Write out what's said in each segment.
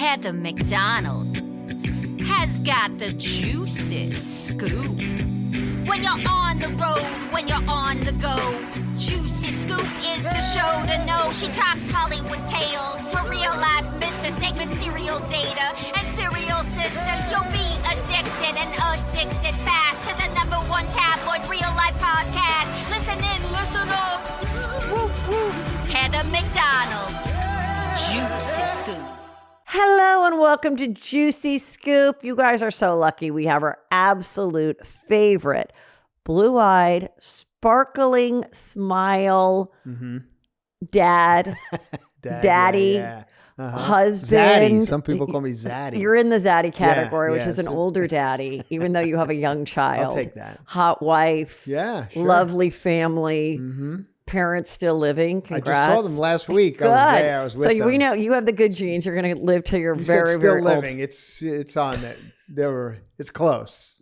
Heather McDonald has got the juiciest scoop. When you're on the road, when you're on the go, Juicy Scoop is the show to know. She talks Hollywood tales, her real life Mr. Segment serial data and serial sister. You'll be addicted and addicted fast to the #1 tabloid real life podcast. Listen in, listen up. Woo woo. Heather McDonald, Juicy Scoop. Hello and welcome to Juicy Scoop. You guys are so lucky. We have our absolute favorite blue-eyed, sparkling smile dad, daddy, yeah. husband. Zaddy. Some people call me Zaddy. You're in the Zaddy category, which is an so- older daddy, even though you have a young child. I'll take that. Hot wife. Yeah, sure. Lovely family. Parents still living. Congrats. I just saw them last week. Good. I was there. I was with them. So we know you have the good genes. You're going to live till you're You very, said still very living. old. It's on it. It's close.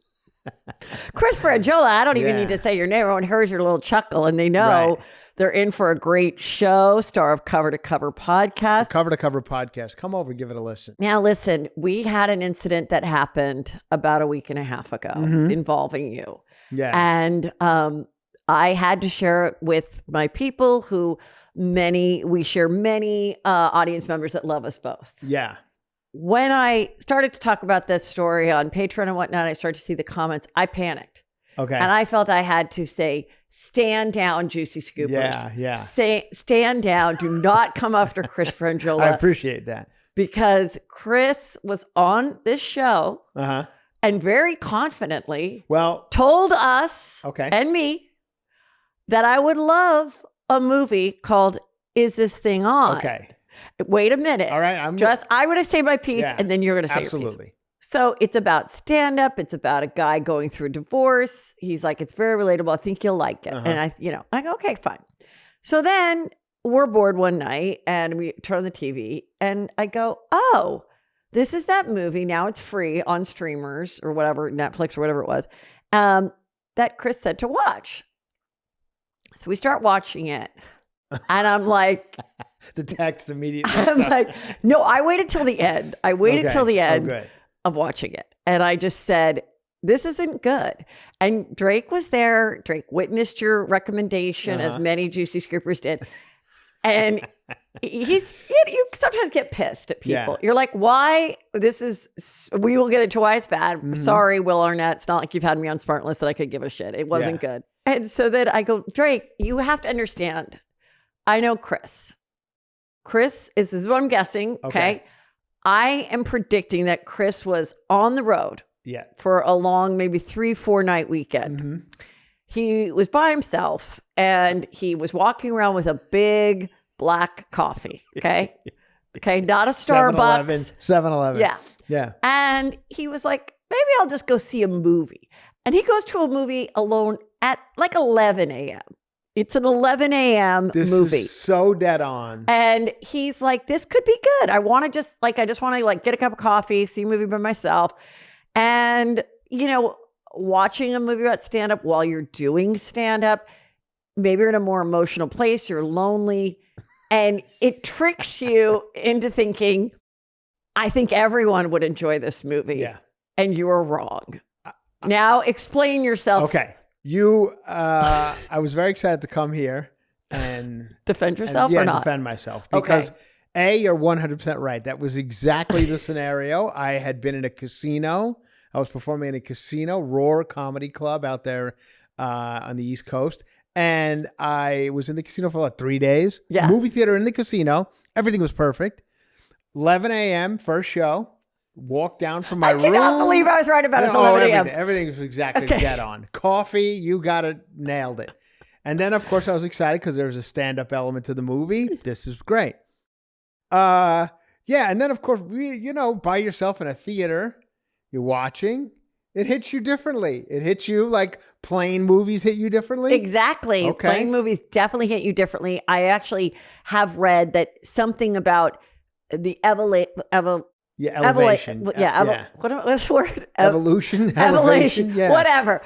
Chris Franjola, I don't even Yeah. need to say your name. Everyone hears your little chuckle and they know Right. they're in for a great show, star of Cover to Cover podcast. Cover to Cover podcast. Come over, give it a listen. Now, listen, we had an incident that happened about a week and a half ago involving you. Yeah. And I had to share it with my people who we share many audience members that love us both. Yeah. When I started to talk about this story on Patreon and whatnot, I started to see the comments. I panicked. Okay. And I felt I had to say, stand down, Juicy Scoopers. Yeah. Stand down. Do not come after Chris Franjola. I appreciate that. Because Chris was on this show and very confidently told us and me that I would love a movie called Is This Thing On? Okay. Wait a minute. All right. I'm going to say my piece and then you're going to say your piece. Absolutely. So it's about stand-up. It's about a guy going through a divorce. He's like, it's very relatable. I think you'll like it. And I go, okay, fine. So then we're bored one night and we turn on the TV and I go, oh, this is that movie. Now it's free on streamers or whatever, Netflix or whatever it was, that Chris said to watch. So we start watching it and I'm like, the text immediately. I'm like, no, I waited till the end. I waited till the end of watching it. And I just said, this isn't good. And Drake was there. Drake witnessed your recommendation as many Juicy Scoopers did. And you sometimes get pissed at people. You're like, why? We will get into why it's bad. Sorry, Will Arnett. It's not like you've had me on Smart List that I could give a shit. It wasn't good. And so then I go, Drake, you have to understand. I know Chris. This is what I'm guessing. Okay. I am predicting that Chris was on the road for a long, maybe 3-4 night weekend. He was by himself and he was walking around with a big black coffee. Okay. Not a Starbucks. 7-Eleven. Yeah. And he was like, maybe I'll just go see a movie. And he goes to a movie alone at like 11 a.m. It's an 11 a.m. movie. Is so dead on. And he's like, this could be good. I want to just want to get a cup of coffee, see a movie by myself. And, watching a movie about stand-up while you're doing stand-up, maybe you're in a more emotional place, you're lonely, and it tricks you into thinking, I think everyone would enjoy this movie. Yeah. And you are wrong. Now explain yourself. Okay. I was very excited to come here and defend yourself or not? Defend myself because you're 100% right. That was exactly the scenario. I had been in a casino. I was performing in a casino, Roar Comedy Club out there on the East Coast. And I was in the casino for 3 days. Yeah. Movie theater in the casino. Everything was perfect. 11 a.m. first show. Walk down from my room. I cannot believe I was right about it. 11 a.m. Everything was exactly dead on. Coffee, you got it, nailed it. And then, of course, I was excited because there was a stand-up element to the movie. This is great. And then, of course, by yourself in a theater, you're watching. It hits you differently. It hits you like plain movies hit you differently. Exactly. Okay. Plain movies definitely hit you differently. I actually have read that something about the elevation. What's the word? Evolution. Yeah. Whatever.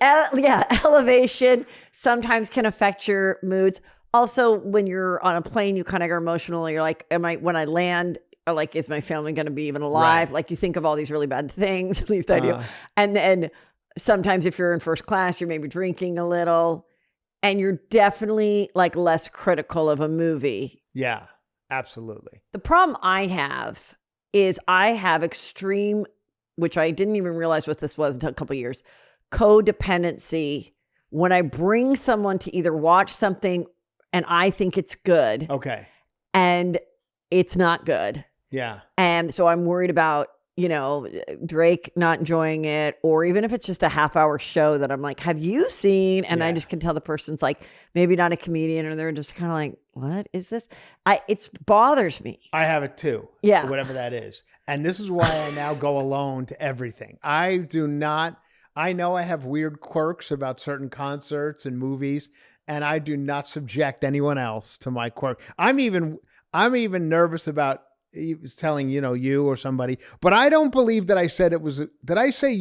Elevation sometimes can affect your moods. Also, when you're on a plane, you kind of are emotional. You're like, when I land, or like, is my family going to be even alive? Right. Like you think of all these really bad things, at least I do. And then sometimes if you're in first class, you're maybe drinking a little and you're definitely like less critical of a movie. Yeah, absolutely. The problem I have is I have extreme, which I didn't even realize what this was until a couple of years, codependency. When I bring someone to either watch something and I think it's good. Okay. And it's not good. Yeah. And so I'm worried about, Drake not enjoying it, or even if it's just a half-hour show that I'm like, have you seen? And I just can tell the person's like, maybe not a comedian, or they're just kind of like, what is this? It bothers me. I have it too. Yeah. Whatever that is. And this is why I now go alone to everything. I know I have weird quirks about certain concerts and movies, and I do not subject anyone else to my quirk. I'm even nervous about telling, you or somebody, but I don't believe that I said it was, did I say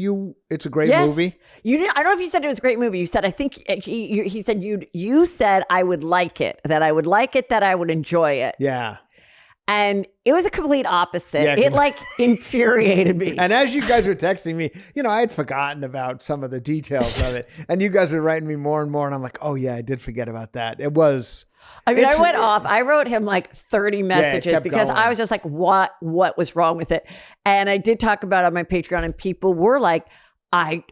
it's a great movie? You didn't, I don't know if you said it was a great movie. You said, I think he said, you said I would like it, that I would enjoy it. Yeah. And it was a complete opposite. Yeah, it like infuriated me. And as you guys were texting me, I had forgotten about some of the details of it. And you guys were writing me more and more. And I'm like, oh yeah, I did forget about that. It was... I went off. I wrote him like 30 messages because I was just like, what was wrong with it? And I did talk about it on my Patreon, and people were like, I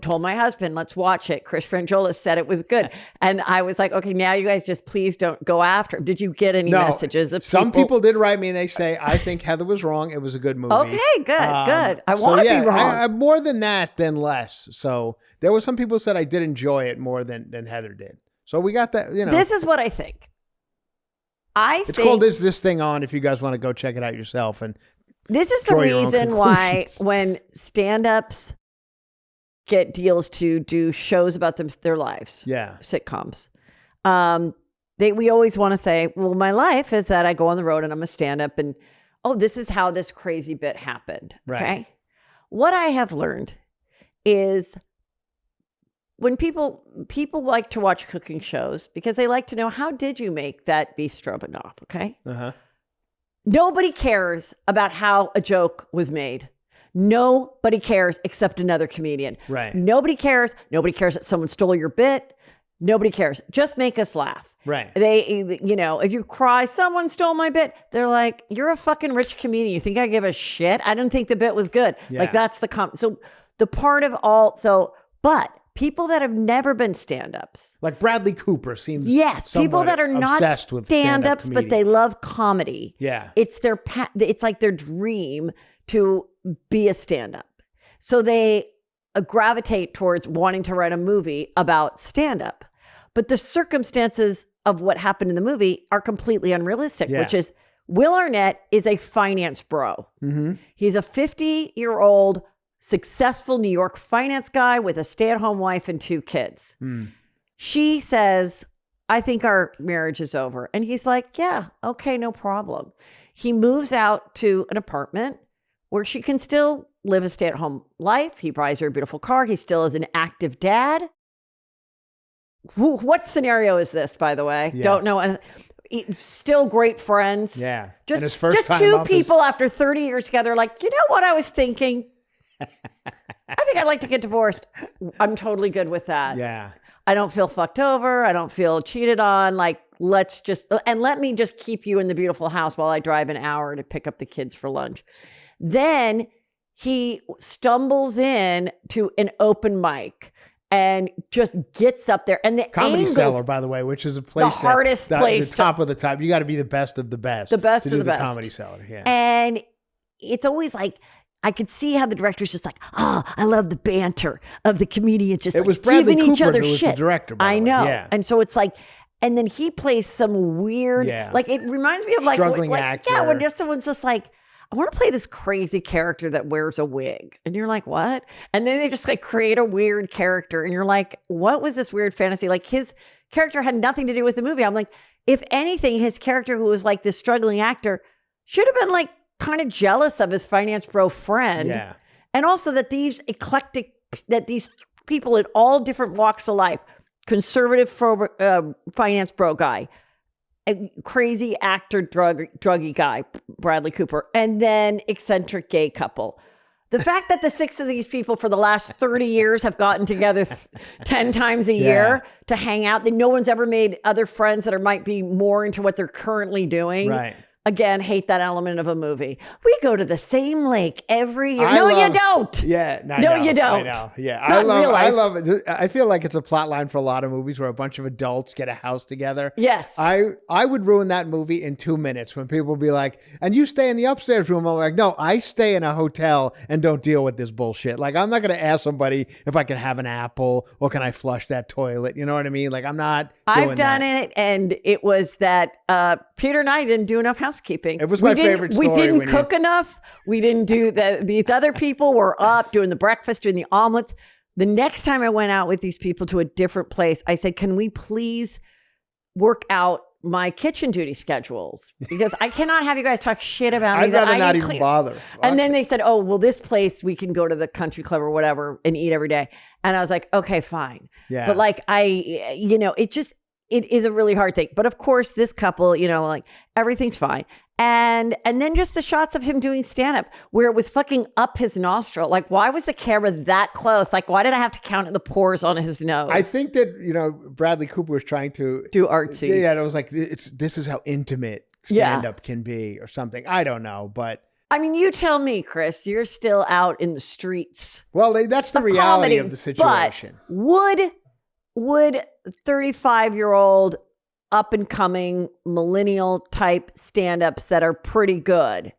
told my husband, let's watch it. Chris Franjola said it was good. And I was like, okay, now you guys just please don't go after him. Did you get any messages of some people did write me and they say, I think Heather was wrong. It was a good movie. Okay, good, good. I want to be wrong. More than that, than less. So there were some people who said I did enjoy it more than Heather did. So we got that, This is what I think. It's called Is This Thing On, if you guys want to go check it out yourself. And this is the reason why when stand-ups get deals to do shows about their lives, sitcoms, we always want to say, well, my life is that I go on the road and I'm a stand-up, and this is how this crazy bit happened. Right. Okay. What I have learned is when people like to watch cooking shows because they like to know, how did you make that beef stroganoff? Okay. Nobody cares about how a joke was made. Nobody cares except another comedian. Right. Nobody cares. Nobody cares that someone stole your bit. Nobody cares. Just make us laugh. Right. If you cry, someone stole my bit, they're like, you're a fucking rich comedian. You think I give a shit? I didn't think the bit was good. Yeah. Like that's but people that have never been stand-ups. Like Bradley Cooper seems people that are not stand-ups, but they love comedy. Yeah. It's like their dream to be a stand-up. So they gravitate towards wanting to write a movie about stand-up. But the circumstances of what happened in the movie are completely unrealistic, which is Will Arnett is a finance bro. Mm-hmm. He's a 50-year-old successful New York finance guy with a stay-at-home wife and 2 kids. She says, I think our marriage is over. And he's like, yeah, okay, no problem. He moves out to an apartment where she can still live a stay-at-home life. He buys her a beautiful car. He still is an active dad. What scenario is this, by the way? Yeah. Don't know. And still great friends. Yeah. Just, his first just time 2 people after 30 years together, like, you know what I was thinking? I think I'd like to get divorced. I'm totally good with that. Yeah. I don't feel fucked over. I don't feel cheated on. Like, let me just keep you in the beautiful house while I drive an hour to pick up the kids for lunch. Then he stumbles in to an open mic and just gets up there. And the Comedy angles, Cellar, by the way, which is a place the hardest place. The top of the top. You got to be the best of the best. The best to of do the best. Comedy Cellar, yeah. And it's always like, I could see how the director's just like, I love the banter of the comedians just was Bradley giving each Cooper other who was shit. the director, by the way. know. Yeah. And so it's like, and then he plays some weird, like it reminds me of like, struggling actor. Yeah, when someone's just like, I want to play this crazy character that wears a wig. And you're like, what? And then they just like create a weird character. And you're like, what was this weird fantasy? Like his character had nothing to do with the movie. I'm like, if anything, his character who was like this struggling actor should have been like kind of jealous of his finance bro friend. Yeah. And also that these people in all different walks of life, conservative finance bro guy, crazy actor, druggy guy, Bradley Cooper, and then eccentric gay couple. The fact that the 6 of these people for the last 30 years have gotten together 10 times a year to hang out, that no one's ever made other friends that might be more into what they're currently doing. Right. Again, hate that element of a movie. We go to the same lake every year. You don't. Yeah. You don't. I know. Yeah. Not I love it. I feel like it's a plot line for a lot of movies where a bunch of adults get a house together. Yes. I would ruin that movie in 2 minutes when people be like, and you stay in the upstairs room. I'm like, no, I stay in a hotel and don't deal with this bullshit. Like, I'm not going to ask somebody if I can have an apple or can I flush that toilet? You know what I mean? Like, I'm not doing I've done it, and it was that Peter and I didn't do enough housekeeping. It was my favorite story. We didn't cook enough. We didn't do that. These other people were up doing the breakfast, doing the omelets. The next time I went out with these people to a different place, I said, can we please work out my kitchen duty schedules? Because I cannot have you guys talk shit about me. I'd rather not even bother. And then they said, oh, well, this place, we can go to the country club or whatever and eat every day. And I was like, okay, fine. Yeah. But like, it is a really hard thing. But of course, this couple, like everything's fine. And then just the shots of him doing stand-up where it was fucking up his nostril. Like, why was the camera that close? Like, why did I have to count the pores on his nose? I think that, Bradley Cooper was trying to do artsy. Yeah, it was like, this is how intimate stand-up can be or something. I don't know, but. I mean, you tell me, Chris, you're still out in the streets. Well, that's the reality of the situation. But would 35-year-old up and coming millennial type stand-ups that are pretty good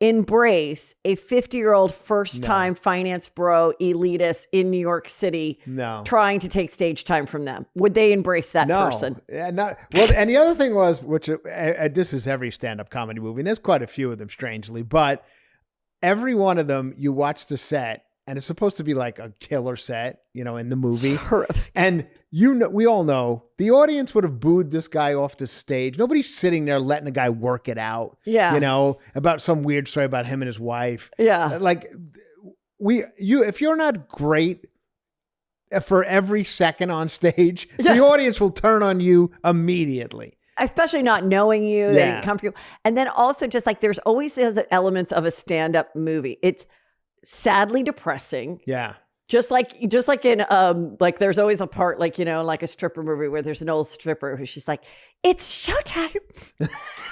embrace a 50-year-old first time finance bro elitist in New York City trying to take stage time from them? Would they embrace that person? Well, and the other thing was, which this is every stand-up comedy movie, and there's quite a few of them, strangely, but every one of them, you watch the set, and it's supposed to be like a killer set, in the movie. And we all know the audience would have booed this guy off the stage. Nobody's sitting there letting a guy work it out. Yeah. About some weird story about him and his wife. Yeah. Like if you're not great for every second on stage, the audience will turn on you immediately. Especially not knowing you, they didn't come for you. And then also just like there's always those elements of a stand-up movie. It's sadly depressing. Yeah. Just like in like there's always a part like like a stripper movie where there's an old stripper who she's like, it's showtime.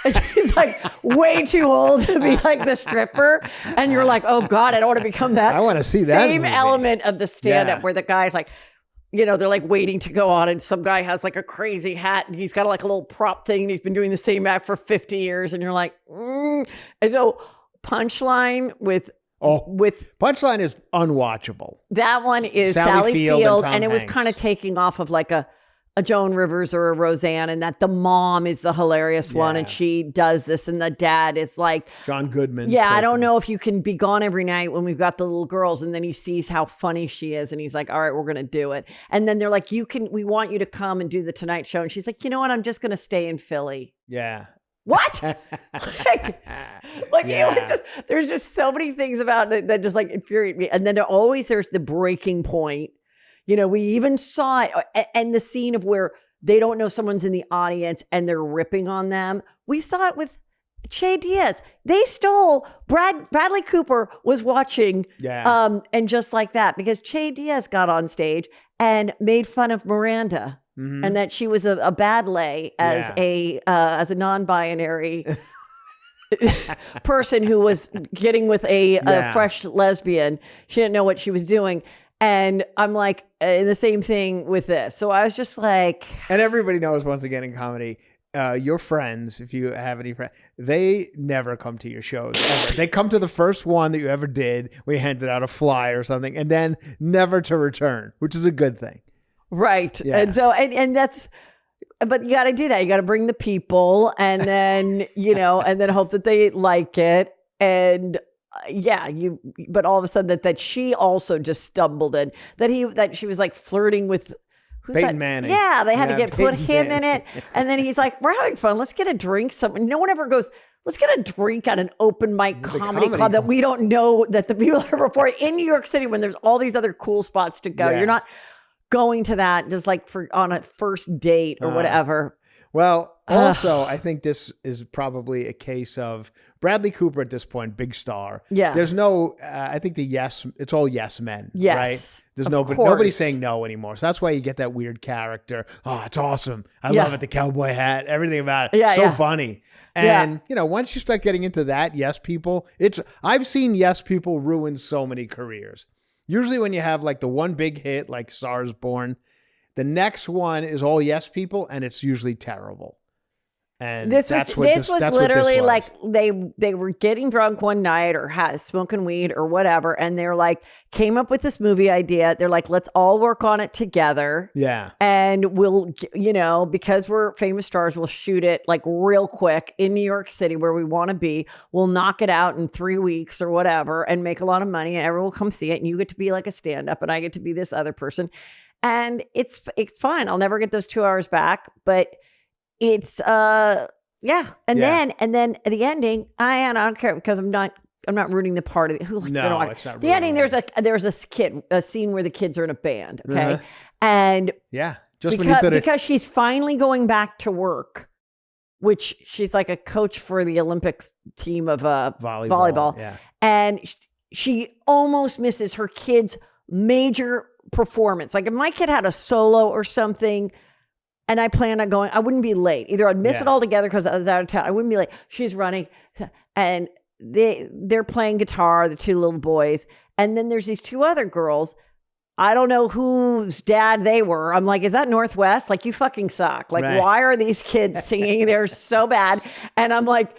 And she's like way too old to be like the stripper, and you're like, oh God, I don't want to become that. I want to see that same movie. Element of the stand-up where the guy's like, they're like waiting to go on, and some guy has like a crazy hat and he's got like a little prop thing and he's been doing the same act for 50 years, and you're like, And so Punchline with Punchline is unwatchable. That one is Sally Field and it was kind of taking off of like a Joan Rivers or a Roseanne, and that the mom is the hilarious one, and she does this, and the dad is like John Goodman. Yeah, I don't know if you can be gone every night when we've got the little girls, and then he sees how funny she is, and he's like, all right, we're gonna do it. And then they're like, we want you to come and do the Tonight Show, and she's like, you know what, I'm just gonna stay in Philly. Yeah. What? It was just, there's just so many things about it that just like infuriate me. And then there's the breaking point. We even saw it, and the scene of where they don't know someone's in the audience and they're ripping on them. We saw it with Che Diaz. They stole Bradley Cooper was watching. Yeah. And just like that, because Che Diaz got on stage and made fun of Miranda. Mm-hmm. And that she was a bad lay as a non-binary person who was getting with a fresh lesbian. She didn't know what she was doing. And I'm like, and the same thing with this. So I was just like. And everybody knows, once again, in comedy, your friends, if you have any friends, they never come to your shows ever. They come to the first one that you ever did. We handed out a fly or something, and then never to return, which is a good thing. Right. Yeah. And so, and that's, but you got to do that. You got to bring the people, and then, and then hope that they like it. And but all of a sudden that she also just stumbled in, that she was like flirting with Peyton Manning. Yeah. They had to put him in it. And then he's like, we're having fun. Let's get a drink. No one ever goes, let's get a drink at an open mic comedy club that we don't know that the people are before in New York City, when there's all these other cool spots to go. Yeah. You're not going to that just like on a first date or whatever. Well, also, I think this is probably a case of Bradley Cooper at this point, big star. Yeah. There's no, I think it's all yes men. Yes. Right? There's nobody's saying no anymore. So that's why you get that weird character. Oh, it's awesome. I love it. The cowboy hat, everything about it. Yeah, so funny. And, once you start getting into that, yes people, I've seen yes people ruin so many careers. Usually when you have like the one big hit, like Stars Born, the next one is all yes people, and it's usually terrible. And this was literally like they were getting drunk one night or smoking weed or whatever, and they're like came up with this movie idea. They're like, let's all work on it together. Yeah, and we'll because we're famous stars, we'll shoot it like real quick in New York City where we want to be. We'll knock it out in 3 weeks or whatever, and make a lot of money, and everyone will come see it. And you get to be like a stand-up, and I get to be this other person. And it's fine. I'll never get those 2 hours back, but it's And then at the ending, I don't care because I'm not rooting the part of it. It's not the ending. There's a scene where the kids are in a band. Okay. And because she's finally going back to work, which she's like a coach for the Olympics team of volleyball. Yeah. And she almost misses her kid's major performance. Like if my kid had a solo or something and I planned on going, I wouldn't be late. Either I'd miss it altogether because I was out of town. I wouldn't be late. She's running and they're playing guitar, the two little boys. And then there's these two other girls. I don't know whose dad they were. I'm like, is that Northwest? Like, you fucking suck. Like, why are these kids singing? They're so bad. And I'm like,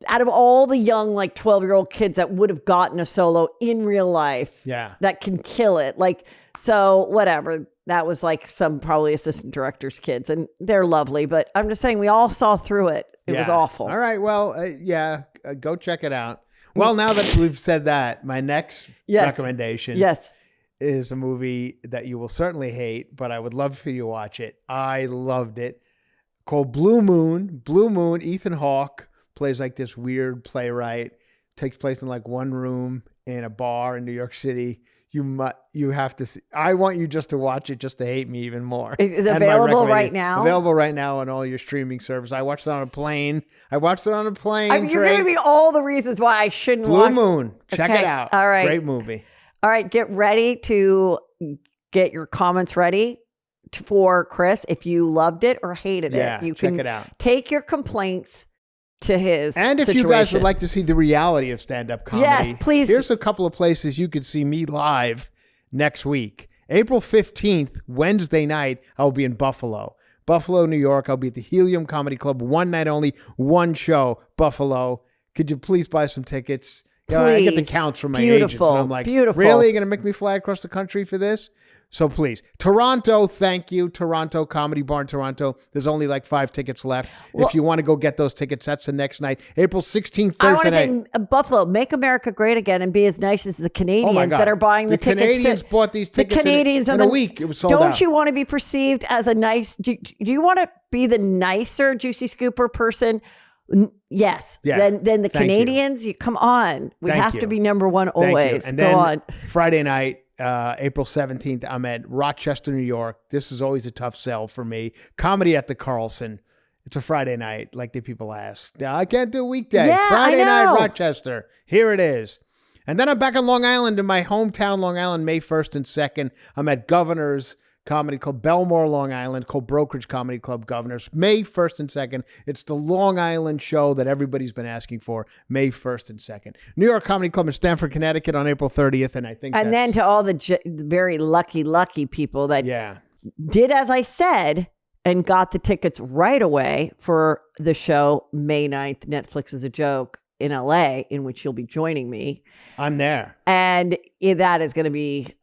out of all the young, like 12-year-old kids that would have gotten a solo in real life, that can kill it. Like, so whatever. That was like some probably assistant director's kids, and they're lovely. But I'm just saying, we all saw through it. It was awful. All right. Well, go check it out. Well, now that we've said that, my next recommendation is a movie that you will certainly hate, but I would love for you to watch it. I loved it. Called Blue Moon. Blue Moon. Ethan Hawke plays like this weird playwright. Takes place in like one room in a bar in New York City. You have to see. I want you just to watch it, just to hate me even more. Is it available right now? Available right now on all your streaming service. I watched it on a plane. You're giving me all the reasons why I shouldn't watch. Blue Moon. Check it out. All right. Great movie. All right. Get ready to get your comments ready for Chris. If you loved it or hated it, you can check it out. Take your complaints to his and if situation. You guys would like to see the reality of stand-up comedy, yes, please. Here's a couple of places you could see me live next week. April 15th, Wednesday night, I'll be in Buffalo, New York. I'll be at the Helium Comedy Club. One night only, one show, Buffalo. Could you please buy some tickets? I get the counts from my agents, and I'm like, really? You're going to make me fly across the country for this? So please. Toronto, thank you. Toronto, Comedy Bar in Toronto. There's only like 5 tickets left. Well, if you want to go get those tickets, that's the next night. April 16th, Thursday night. I want to say, Buffalo, make America great again and be as nice as the Canadians that are buying the tickets. The Canadians bought these tickets in a week. It was sold out. Don't you want to be perceived as a nice, do you want to be the nicer Juicy Scooper person? Yes. Yeah. Then the Canadians, you come on. We have to be number one always. And go then on. Friday night, April 17th, I'm at Rochester, New York. This is always a tough sell for me. Comedy at the Carlson. It's a Friday night, like the people ask. I can't do a weekday. Yeah, Friday night, Rochester. Here it is. And then I'm back on Long Island in my hometown, Long Island, May 1st and 2nd. I'm at Governor's Comedy Club, Belmore, Long Island, called Brokerage Comedy Club Governors, May 1st and 2nd. It's the Long Island show that everybody's been asking for, May 1st and 2nd. New York Comedy Club in Stamford, Connecticut on April 30th, and I think then to all the very lucky people that did as I said and got the tickets right away for the show May 9th, Netflix is a Joke in LA, in which you'll be joining me. I'm there. And that is going to be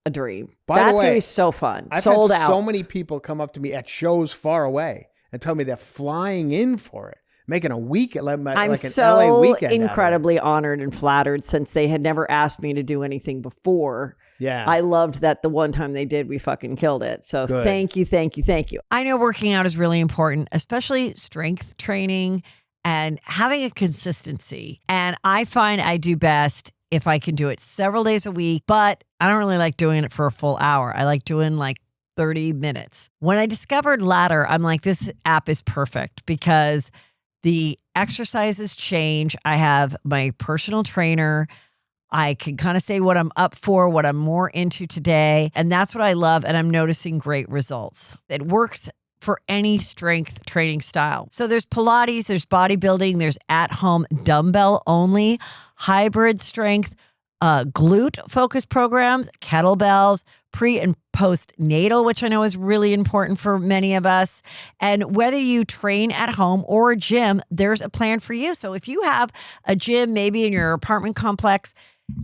a dream. That's going to be so fun. I've Sold had out. So many people come up to me at shows far away and tell me they're flying in for it, making a week like an LA weekend. I'm so incredibly honored and flattered since they had never asked me to do anything before. Yeah. I loved that the one time they did, we fucking killed it. So good. Thank you. I know working out is really important, especially strength training and having a consistency. And I find I do best if I can do it several days a week, but I don't really like doing it for a full hour. I like doing like 30 minutes. When I discovered Ladder, I'm like, this app is perfect because the exercises change. I have my personal trainer. I can kind of say what I'm up for, what I'm more into today. And that's what I love. And I'm noticing great results. It works for any strength training style. So there's Pilates, there's bodybuilding, there's at-home dumbbell only, hybrid strength, glute focused programs, kettlebells, pre and postnatal, which I know is really important for many of us. And whether you train at home or a gym, there's a plan for you. So if you have a gym maybe in your apartment complex,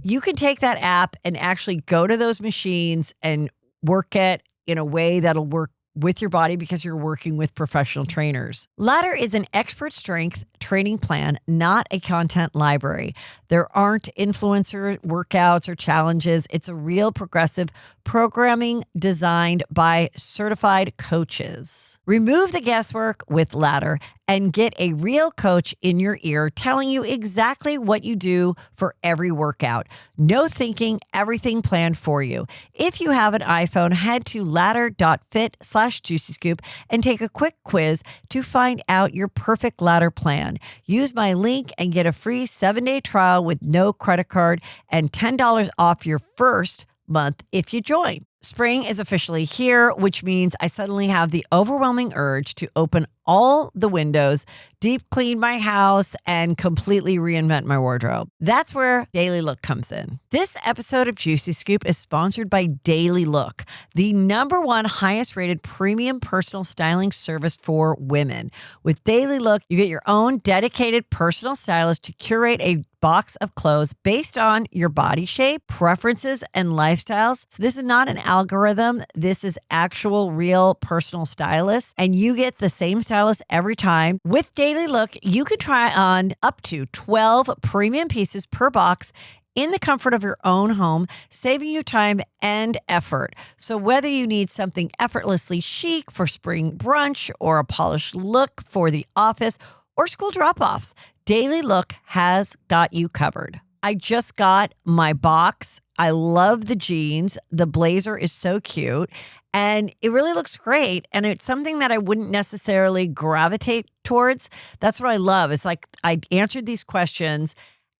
you can take that app and actually go to those machines and work it in a way that'll work with your body because you're working with professional trainers. Ladder is an expert strength training plan, not a content library. There aren't influencer workouts or challenges. It's a real progressive programming designed by certified coaches. Remove the guesswork with Ladder and get a real coach in your ear telling you exactly what you do for every workout. No thinking, everything planned for you. If you have an iPhone, head to ladder.fit/juicyscoop and take a quick quiz to find out your perfect Ladder plan. Use my link and get a free 7-day trial with no credit card and $10 off your first month if you join. Spring is officially here, which means I suddenly have the overwhelming urge to open all the windows, deep clean my house, and completely reinvent my wardrobe. That's where Daily Look comes in. This episode of Juicy Scoop is sponsored by Daily Look, the #1 highest rated premium personal styling service for women. With Daily Look, you get your own dedicated personal stylist to curate a box of clothes based on your body shape, preferences, and lifestyles. So this is not an algorithm. This is actual real personal stylists, and you get the same stylist every time. With Daily Look, you can try on up to 12 premium pieces per box in the comfort of your own home, saving you time and effort. So whether you need something effortlessly chic for spring brunch or a polished look for the office or school drop-offs, Daily Look has got you covered. I just got my box. I love the jeans. The blazer is so cute and it really looks great. And it's something that I wouldn't necessarily gravitate towards. That's what I love. It's like I answered these questions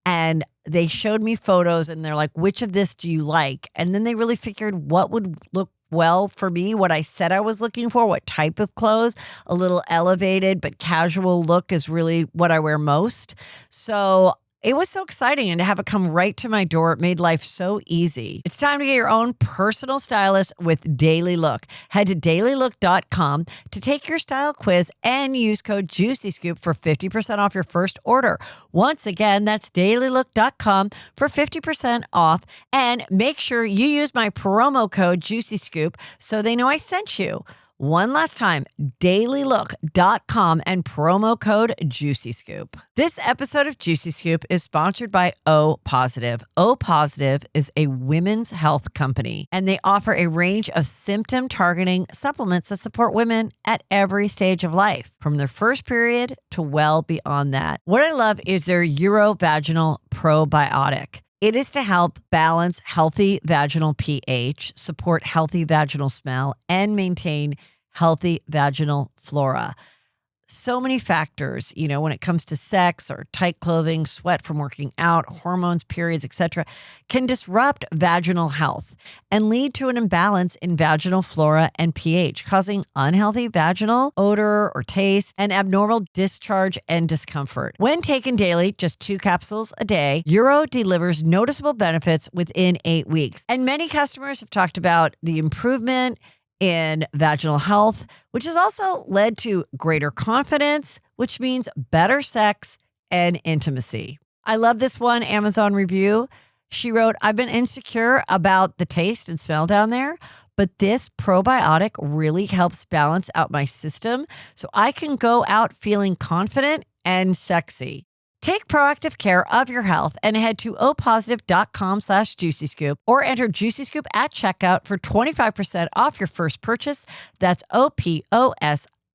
and they showed me photos and they're like, which of this do you like? And then they really figured what would look well for me, what I said I was looking for, what type of clothes. A little elevated but casual look is really what I wear most. So it was so exciting, and to have it come right to my door, it made life so easy. It's time to get your own personal stylist with Daily Look. Head to dailylook.com to take your style quiz and use code JUICYSCOOP for 50% off your first order. Once again, that's dailylook.com for 50% off, and make sure you use my promo code JUICYSCOOP so they know I sent you. One last time, dailylook.com and promo code JuicyScoop. This episode of Juicy Scoop is sponsored by O Positive. O Positive is a women's health company, and they offer a range of symptom-targeting supplements that support women at every stage of life, from their first period to well beyond that. What I love is their urovaginal probiotic. It is to help balance healthy vaginal pH, support healthy vaginal smell, and maintain healthy vaginal flora. So many factors, when it comes to sex or tight clothing, sweat from working out, hormones, periods, etc., can disrupt vaginal health and lead to an imbalance in vaginal flora and pH, causing unhealthy vaginal odor or taste and abnormal discharge and discomfort. When taken daily, just 2 capsules a day, Uro delivers noticeable benefits within 8 weeks. And many customers have talked about the improvement in vaginal health, which has also led to greater confidence, which means better sex and intimacy. I love this one Amazon review. She wrote, I've been insecure about the taste and smell down there, but this probiotic really helps balance out my system so I can go out feeling confident and sexy. Take proactive care of your health and head to opositive.com/juicyscoop or enter Juicy Scoop at checkout for 25% off your first purchase. That's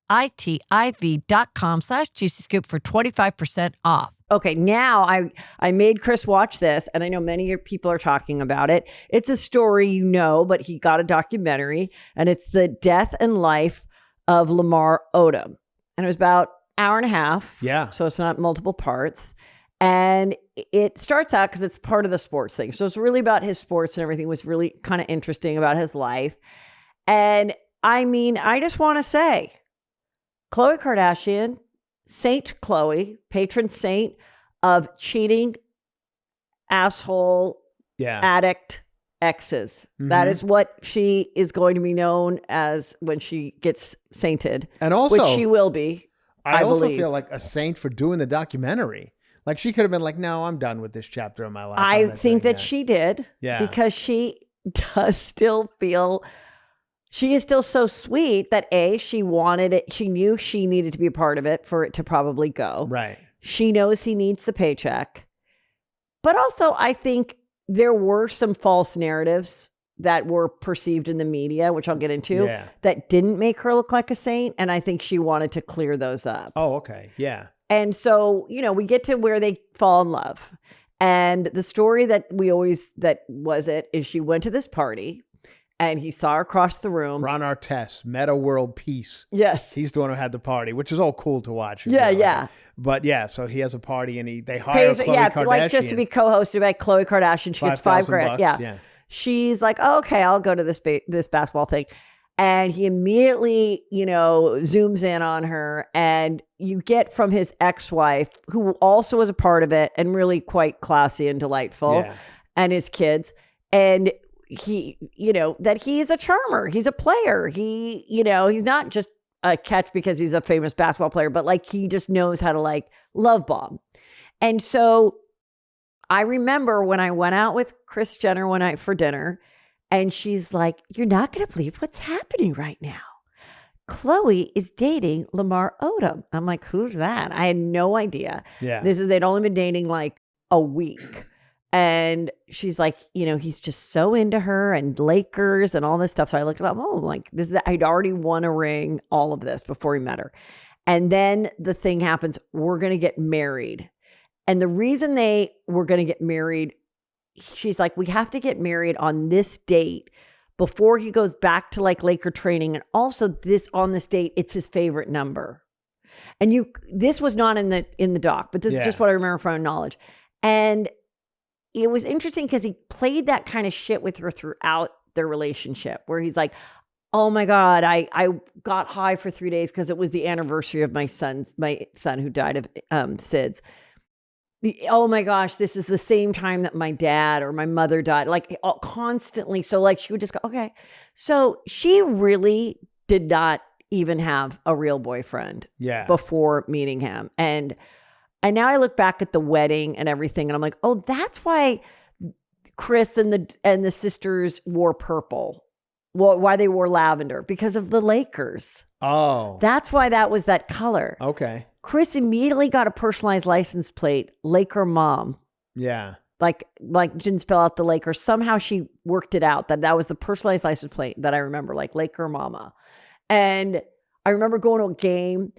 ITIV.com/juicyscoop for 25% off. Okay, now I made Chris watch this, and I know many people are talking about it. It's a story, but he got a documentary, and it's the death and life of Lamar Odom. And it was about an hour and a half. Yeah. So it's not multiple parts. And it starts out because it's part of the sports thing. So it's really about his sports, and everything was really kind of interesting about his life. And I mean, I just want to say, Khloe Kardashian, Saint Khloe, patron saint of cheating, asshole, addict exes. Mm-hmm. That is what she is going to be known as when she gets sainted. And also, which she will be. I also feel like a saint for doing the documentary. Like, she could have been like, no, I'm done with this chapter of my life. I think that she did. Yeah. Because she does still feel... She is still so sweet that she wanted it. She knew she needed to be a part of it for it to probably go. Right. She knows he needs the paycheck. But also, I think there were some false narratives that were perceived in the media, which I'll get into, that didn't make her look like a saint. And I think she wanted to clear those up. Oh, okay. Yeah. And so, we get to where they fall in love. And the story that is she went to this party. And he saw her across the room. Ron Artest, Meta World Peace. Yes. He's the one who had the party, which is all cool to watch. Yeah. But so he has a party, and they hire Khloe Kardashian. Like just to be co-hosted by Khloe Kardashian. She gets $5,000. Yeah. She's like, oh, okay, I'll go to this basketball thing. And he immediately, zooms in on her. And you get from his ex-wife, who also was a part of it and really quite classy and delightful, and his kids. And he, that he's a charmer. He's a player. He, he's not just a catch because he's a famous basketball player, but like he just knows how to love bomb. And so I remember when I went out with Kris Jenner one night for dinner, and she's like, you're not going to believe what's happening right now. Khloe is dating Lamar Odom. I'm like, who's that? I had no idea. Yeah. They'd only been dating like a week. And she's like, he's just so into her and Lakers and all this stuff. So I looked it up. Oh, like I'd already won a ring, all of this before he met her. And then the thing happens, we're going to get married. And the reason they were going to get married, she's like, we have to get married on this date before he goes back to Laker training. And also on this date, it's his favorite number. And this was not in the doc, but this is just what I remember from knowledge. And it was interesting because he played that kind of shit with her throughout their relationship, where he's like, oh my God, I got high for 3 days because it was the anniversary of my son who died of SIDS. Oh my gosh, this is the same time that my dad or my mother died, constantly. So she would just go, okay. So she really did not even have a real boyfriend before meeting him. And now I look back at the wedding and everything, and I'm like, oh, that's why Kris and the sisters wore purple. Well, why they wore lavender? Because of the Lakers. Oh. That's why that was that color. Okay. Kris immediately got a personalized license plate, Laker Mom. Yeah. Like didn't spell out the Lakers. Somehow she worked it out that was the personalized license plate that I remember, Laker Mama. And I remember going to a game,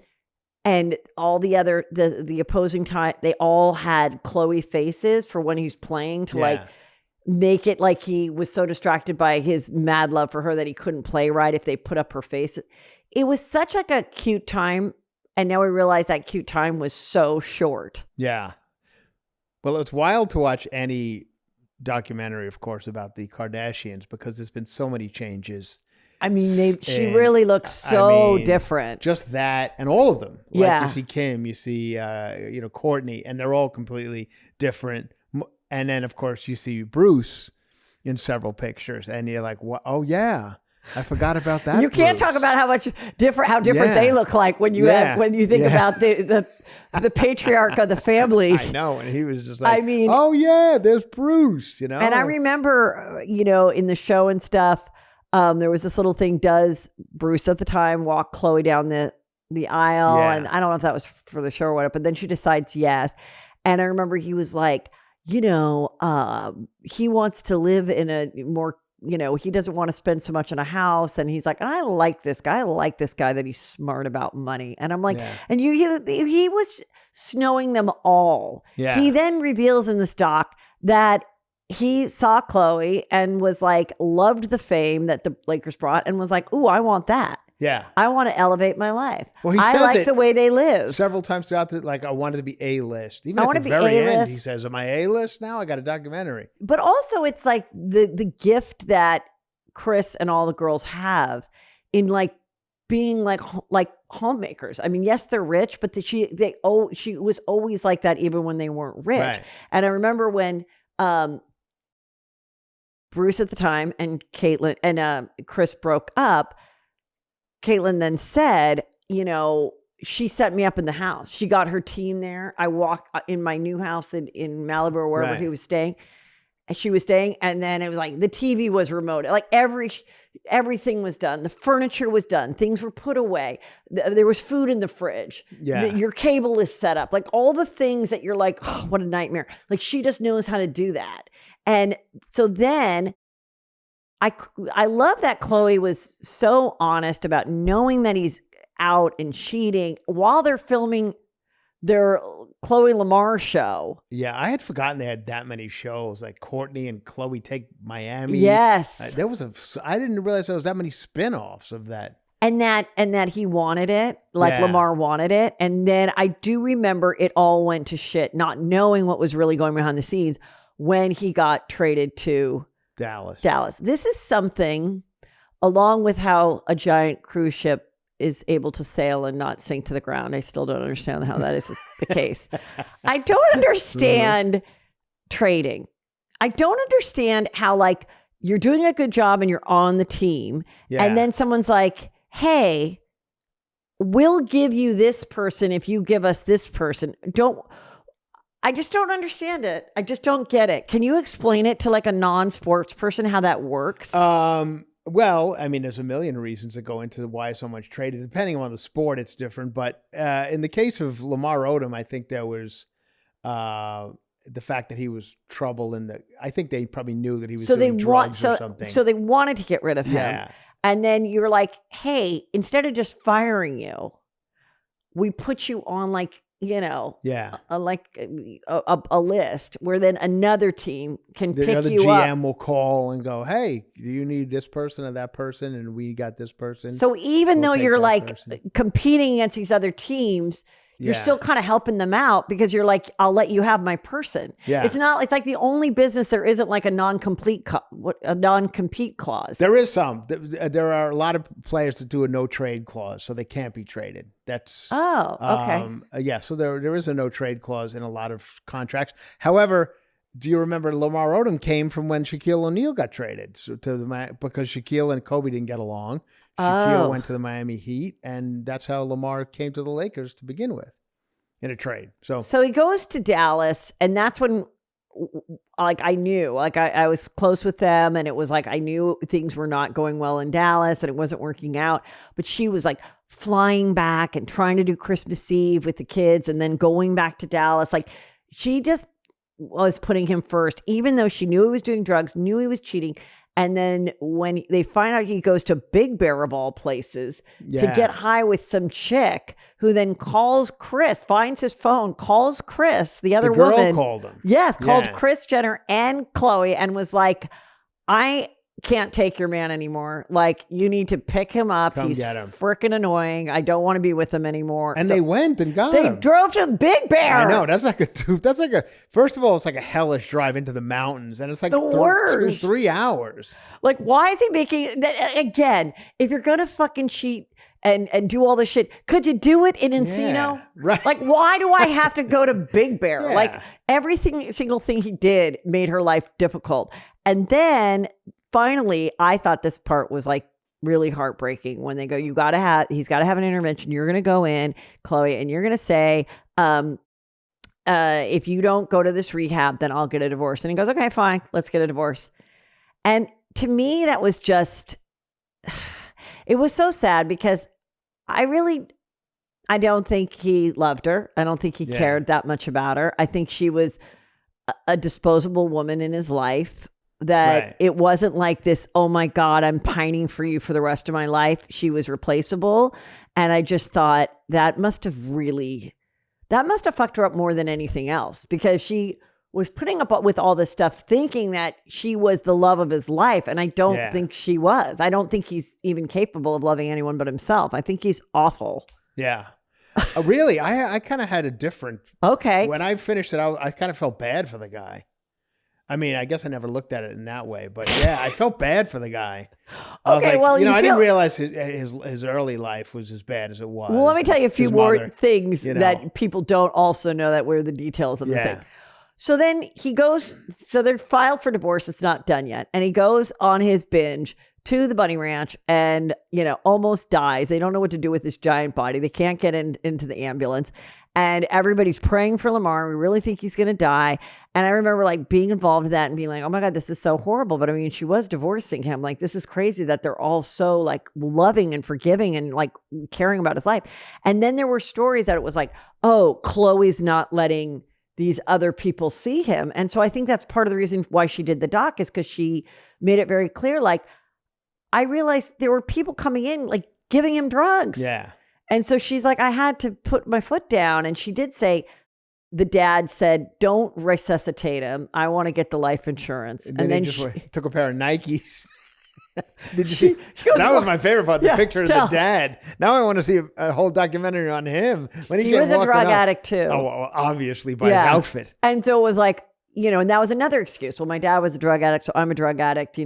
and all the other, the opposing time, they all had Khloe faces for when he's playing to make it like he was so distracted by his mad love for her that he couldn't play right if they put up her face. It was such a cute time. And now we realize that cute time was so short. Yeah. Well, it's wild to watch any documentary, of course, about the Kardashians, because there's been so many changes. I mean, she really looks so different. Just that, and all of them. You see Kim, you see, Kourtney, and they're all completely different. And then, of course, you see Bruce in several pictures, and you're like, "What? Oh yeah, I forgot about that." You can't talk about how different they look like when you think about the patriarch of the family. I know, and he was just like, "Oh yeah, there's Bruce," And I remember, in the show and stuff. There was this little thing, does Bruce at the time walk Khloe down the aisle? Yeah. And I don't know if that was for the show or whatever, but then she decides yes. And I remember he was like, he wants to live in a more he doesn't want to spend so much on a house. And he's like, I like this guy. I like this guy that he's smart about money. And I'm like, and he was snowing them all. Yeah. He then reveals in this doc that he saw Khloe and was like, loved the fame that the Lakers brought and was like, ooh, I want that. Yeah. I want to elevate my life. Well, I like the way they live. Several times throughout I wanted to be A-list. Even I at the be very A-list. end, he says, am I A-list now? I got a documentary. But also it's like the gift that Chris and all the girls have in like being like homemakers. I mean, yes, they're rich, but she was always like that even when they weren't rich. Right. And I remember when Bruce at the time and Caitlyn and Chris broke up, Caitlyn then said, she set me up in the house. She got her team there. I walked in my new house in Malibu or wherever he was staying. And she was staying. And then it was like the TV was remote. Like everything was done. The furniture was done. Things were put away. There was food in the fridge. Yeah. Your cable is set up. Like all the things that you're like, oh, what a nightmare. Like she just knows how to do that. And so then I love that Khloe was so honest about knowing that he's out and cheating while they're filming their Khloe Lamar show. Yeah, I had forgotten they had that many shows, like Courtney and Khloe Take Miami. Yes. I didn't realize there was that many spinoffs of that. And that he wanted it, like Lamar wanted it. And then I do remember it all went to shit, not knowing what was really going behind the scenes when he got traded to Dallas. This is something, along with how a giant cruise ship is able to sail and not sink to the ground. I still don't understand how that is the case. I don't understand trading. I don't understand how like you're doing a good job and you're on the team. Yeah. And then someone's like, hey, we'll give you this person if you give us this person. I just don't understand it. I just don't get it. Can you explain it to like a non-sports person how that works? Well, I mean, there's a million reasons that go into why so much traded. Depending on the sport, it's different. But in the case of Lamar Odom, I think there was the fact that he was trouble I think they probably knew that he was doing drugs or something. So they wanted to get rid of him. Yeah. And then you're like, hey, instead of just firing you, we put you on like, a list where then another team can pick you up. Another GM will call and go, hey, do you need this person or that person? And we got this person. So even though you're like competing against these other teams, you're still kind of helping them out because you're like, I'll let you have my person. Yeah. It's like the only business there isn't like a non-compete clause. There is some. There are a lot of players that do a no trade clause, so they can't be traded. That's okay. Yeah, so there is a no trade clause in a lot of contracts. However, do you remember Lamar Odom came from when Shaquille O'Neal got traded because Shaquille and Kobe didn't get along. Shaquille went to the Miami Heat, and that's how Lamar came to the Lakers to begin with in a trade. So he goes to Dallas, and that's when like I knew, like I was close with them, and it was like I knew things were not going well in Dallas and it wasn't working out. But she was like flying back and trying to do Christmas Eve with the kids and then going back to Dallas. Like she just was putting him first, even though she knew he was doing drugs, knew he was cheating. And then when they find out he goes to Big Bear of all places to get high with some chick who then calls Chris, finds his phone, calls Chris, the other woman. The girl called him. Yes, called Kris Jenner and Khloe and was like, I can't take your man anymore. Like, you need to pick him up. He's freaking annoying. I don't want to be with him anymore. And they went and got him. They drove to Big Bear. I know. That's like first of all, it's like a hellish drive into the mountains. And it's like the worst. 3 hours. Like, why is he making again, if you're going to fucking cheat and do all this shit, could you do it in Encino? Yeah, right. Like, why do I have to go to Big Bear? Yeah. Like, single thing he did made her life difficult. And then finally, I thought this part was like really heartbreaking when they go, he's got to have an intervention. You're going to go in, Khloe, and you're going to say, if you don't go to this rehab, then I'll get a divorce. And he goes, okay, fine, let's get a divorce. And to me, that was just, it was so sad because I don't think he loved her. I don't think he cared that much about her. I think she was a disposable woman in his life. that it wasn't like this, oh my God, I'm pining for you for the rest of my life. She was replaceable. And I just thought that must have fucked her up more than anything else, because she was putting up with all this stuff thinking that she was the love of his life. And I don't think she was. I don't think he's even capable of loving anyone but himself. I think he's awful. Yeah. Really? I kind of had a different... Okay. When I finished it, I kind of felt bad for the guy. I mean, I guess I never looked at it in that way, but yeah, I felt bad for the guy. I was like, I didn't realize his early life was as bad as it was. Well, let me tell you a few more things that people don't also know that were the details of the thing. So then they're filed for divorce. It's not done yet. And he goes on his binge to the bunny ranch and, almost dies. They don't know what to do with this giant body. They can't get into the ambulance. And everybody's praying for Lamar. We really think he's going to die. And I remember being involved in that and being like, oh my God, this is so horrible. But I mean, she was divorcing him. This is crazy that they're all so loving and forgiving and caring about his life. And then there were stories that it was oh, Khloe's not letting these other people see him. And so I think that's part of the reason why she did the doc, is because she made it very clear. I realized there were people coming in, giving him drugs. Yeah. And so she's like, I had to put my foot down. And she did say, the dad said, don't resuscitate him. I want to get the life insurance. And then she took a pair of Nikes. Did you see? That was my favorite part, the picture of the dad. Now I want to see a whole documentary on him. When he was a drug addict too. Oh, well, obviously by his outfit. And so it was and that was another excuse. Well, my dad was a drug addict, so I'm a drug addict,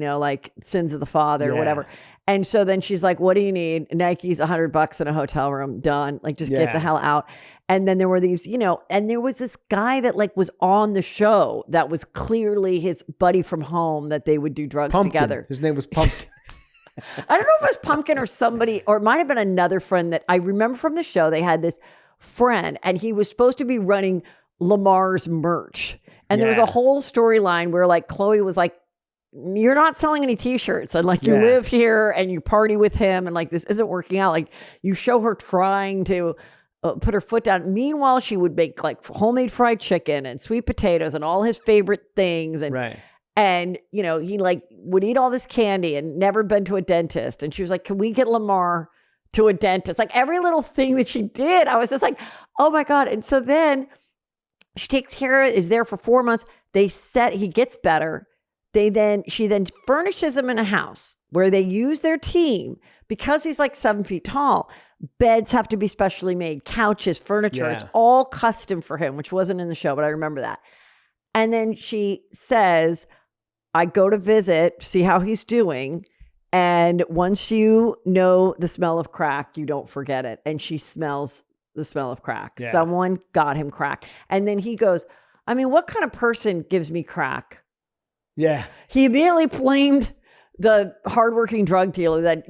sins of the father or whatever. And so then she's like, what do you need? Nike's $100 in a hotel room. Done. Just get the hell out. And then there were these, and there was this guy that was on the show that was clearly his buddy from home that they would do drugs together. His name was Pumpkin. I don't know if it was Pumpkin or somebody, or it might have been another friend that I remember from the show. They had this friend and he was supposed to be running Lamar's merch. And there was a whole storyline where Khloe was like, you're not selling any t-shirts and you live here and you party with him and this isn't working out. You show her trying to put her foot down. Meanwhile, she would make homemade fried chicken and sweet potatoes and all his favorite things. And, and he would eat all this candy and never been to a dentist. And she was like, can we get Lamar to a dentist? Every little thing that she did, I was just like, oh my God. And so then she takes care of, is there for 4 months. He gets better. She then furnishes him in a house where they use their team because he's 7 feet tall. Beds have to be specially made, couches, furniture. It's all custom for him, which wasn't in the show, but I remember that. And then she says, I go to visit, see how he's doing. And once you know the smell of crack, you don't forget it. And she smells the smell of crack. Yeah. Someone got him crack. And then he goes, I mean, what kind of person gives me crack? Yeah. He immediately blamed the hardworking drug dealer that,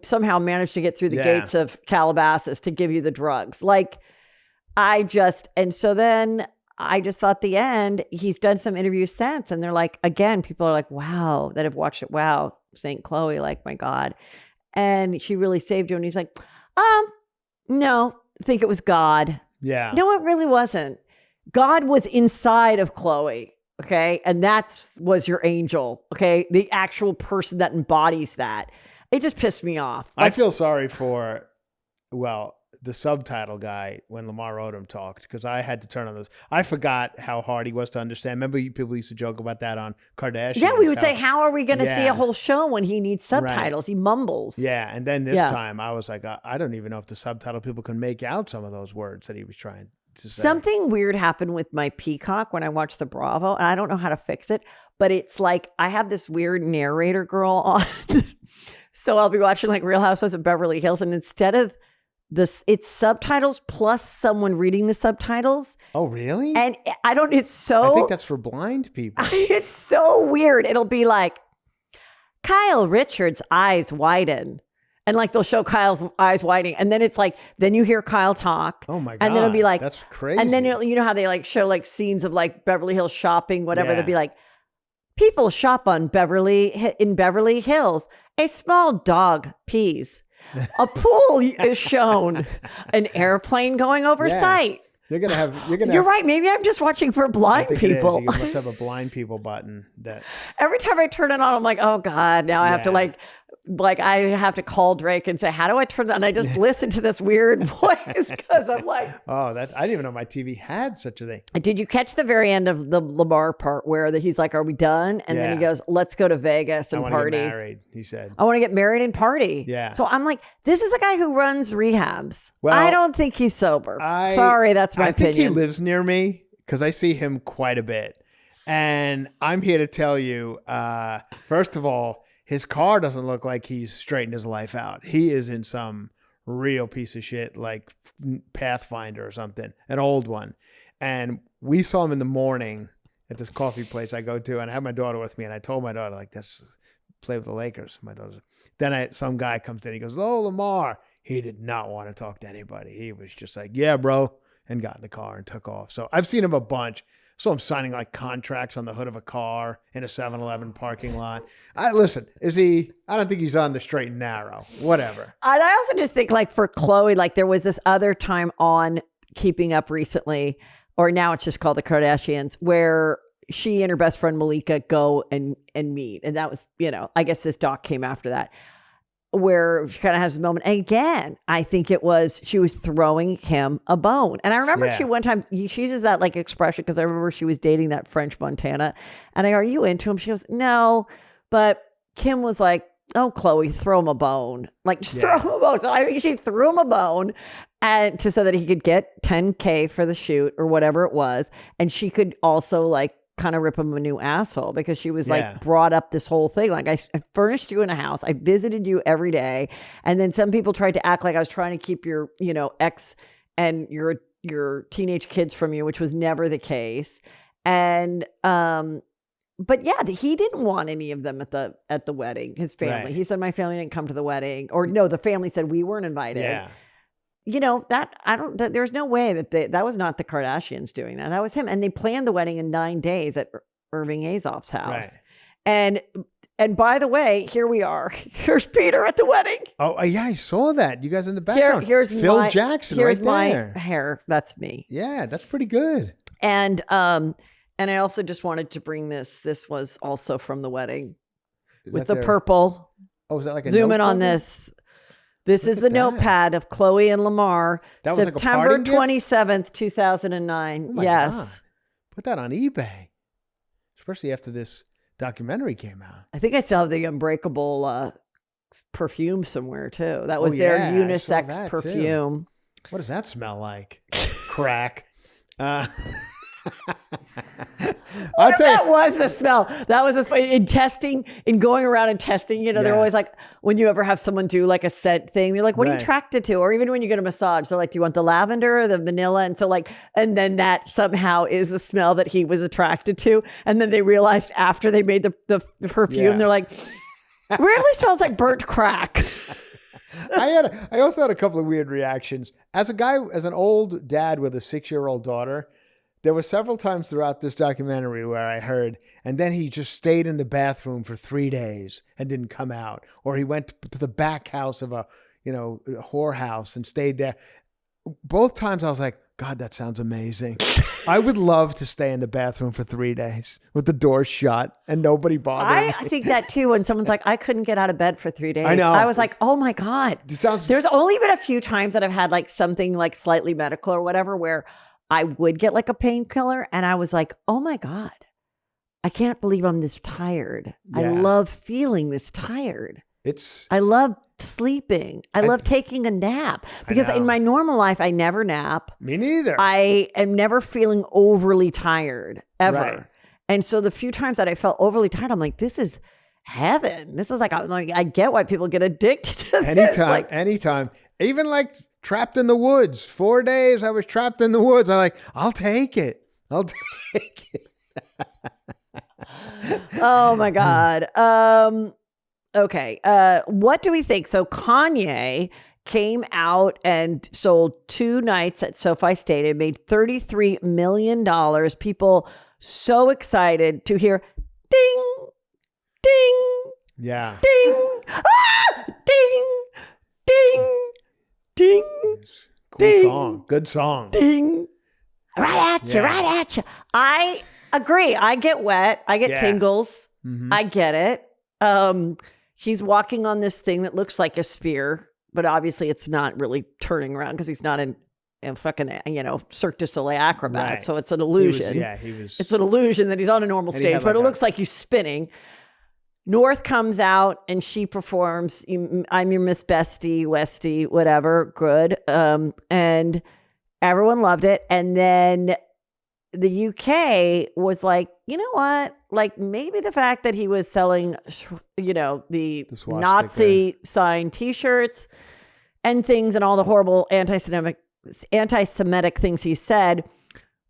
somehow managed to get through the gates of Calabasas to give you the drugs. And so then I just thought the end, he's done some interviews since. And they're again, people are wow, that have watched it. Wow. St. Khloe, my God. And she really saved you. And he's like, no, I think it was God. Yeah. No, it really wasn't. God was inside of Khloe. Okay. And was your angel. Okay. The actual person that embodies that. It just pissed me off. I feel sorry for, the subtitle guy when Lamar Odom talked, because I had to turn on this. I forgot how hard he was to understand. Remember people used to joke about that on Kardashian? Yeah. We would say, how are we going to see a whole show when he needs subtitles? He mumbles. Yeah. And then this time I was like, I don't even know if the subtitle people can make out some of those words that he was trying to say. Something weird happened with my Peacock when I watched the Bravo, and I don't know how to fix it, but it's I have this weird narrator girl on. So I'll be watching Real Housewives of Beverly Hills, and instead of it's subtitles plus someone reading the subtitles. Oh, really? And I think that's for blind people. It's so weird. It'll be Kyle Richards' eyes widen. And they'll show Kyle's eyes widening. And then it's then you hear Kyle talk. Oh my God. And then it'll be that's crazy. And then you know how they show scenes of Beverly Hills shopping, whatever. They'll be people shop in Beverly Hills. A small dog pees. A pool is shown. An airplane going over sight. You're right. Maybe I'm just watching for blind people. You must have a blind people button that. Every time I turn it on, I'm like, oh God, now I have to I have to call Drake and say, how do I turn that? And I just listen to this weird voice because I'm like, I didn't even know my TV had such a thing. Did you catch the very end of the Lamar part where he's like, are we done? And then he goes, let's go to Vegas and party. I want to get married, he said. I want to get married and party. Yeah. So I'm like, this is the guy who runs rehabs. Well, I don't think he's sober. Sorry, that's my opinion. I think he lives near me because I see him quite a bit. And I'm here to tell you, first of all, his car doesn't look like he's straightened his life out. He is in some real piece of shit like Pathfinder or something, an old one. And we saw him in the morning at this coffee place I go to, and I had my daughter with me, and I told my daughter, like, let's play with the Lakers. My daughter's then some guy comes in, he goes, "Oh, Lamar." He did not want to talk to anybody. He was just like, "Yeah, bro," and got in the car and took off. So I've seen him a bunch. So I'm signing like contracts on the hood of a car in a 7-Eleven parking lot. Listen, is he? I don't think he's on the straight and narrow. Whatever. And I also just think like for Khloe, like there was this other time on Keeping Up recently, or now it's just called The Kardashians, where she and her best friend Malika go and meet. And that was, I guess this doc came after that, where she kind of has this moment. And again, I think she was throwing him a bone. And I remember she one time, she uses that like expression because I remember she was dating that French Montana. And I go, "Are you into him?" She goes, "No." But Kim was like, "Oh, Khloe, throw him a bone." Like, just throw him a bone. So I think she threw him a bone so that he could get $10K for the shoot or whatever it was. And she could also like kind of rip him a new asshole because she was like brought up this whole thing. Like I furnished you in a house. I visited you every day. And then some people tried to act like I was trying to keep your, ex and your teenage kids from you, which was never the case. And, but yeah, he didn't want any of them at the wedding, his family. Right. He said, "My family didn't come to the wedding," or no, the family said we weren't invited. Yeah. There's no way that was not the Kardashians doing that. That was him. And they planned the wedding in 9 days at Irving Azoff's house. Right. And by the way, here we are. Here's Peter at the wedding. Oh, yeah, I saw that. You guys in the background. Here's Phil Jackson right there. Here's my hair. That's me. Yeah, that's pretty good. And I also just wanted to bring this. This was also from the wedding with the purple. Oh, is that like a zoom in on this? This is the notepad of Khloe and Lamar. That was September like a 27th, 2009. Oh my God. Put that on eBay. Especially after this documentary came out. I think I still have the Unbreakable perfume somewhere too. That was their unisex perfume. Too. What does that smell like? Crack. That was the smell. That was the smell. In testing, in going around and testing, they're always like, when you ever have someone do like a scent thing, they're like, what are you attracted to? Or even when you get a massage, so like, do you want the lavender or the vanilla? And so like, and then that somehow is the smell that he was attracted to. And then they realized after they made the perfume, they're like, weirdly smells like burnt crack. I also had a couple of weird reactions. As an old dad with a 6-year-old daughter, there were several times throughout this documentary where I heard, and then he just stayed in the bathroom for 3 days and didn't come out. Or he went to the back house of a whorehouse and stayed there. Both times I was like, God, that sounds amazing. I would love to stay in the bathroom for 3 days with the door shut and nobody bothering me. I think that too, when someone's like, I couldn't get out of bed for 3 days. I know. I was like, oh my God. There's only been a few times that I've had like something like slightly medical or whatever where I would get like a painkiller and I was like, oh my God, I can't believe I'm this tired. Yeah. I love feeling this tired. I love sleeping. I love taking a nap because in my normal life, I never nap. Me neither. I am never feeling overly tired ever. Right. And so the few times that I felt overly tired, I'm like, this is heaven. This is like I get why people get addicted to this. Anytime. Even like trapped in the woods. 4 days I was trapped in the woods. I'm like, I'll take it. Oh my God. Okay. What do we think? So Kanye came out and sold 2 nights at SoFi Stadium, made $33 million. People so excited to hear ding, ding, yeah, ding, ding, ding, ding. Cool ding, song. Good song. Ding, right at you. I agree. I get wet. I get tingles. Mm-hmm. I get it. He's walking on this thing that looks like a sphere, but obviously it's not really turning around because he's not in fucking, Cirque du Soleil acrobat. Right. So it's an illusion. It's an illusion that he's on a normal stage, but it looks like he's spinning. North comes out and she performs, I'm your Miss Bestie, Westie, whatever, good. And everyone loved it. And then the UK was like, you know what? Like maybe the fact that he was selling, the Nazi signed T-shirts and things and all the horrible anti-Semitic things he said,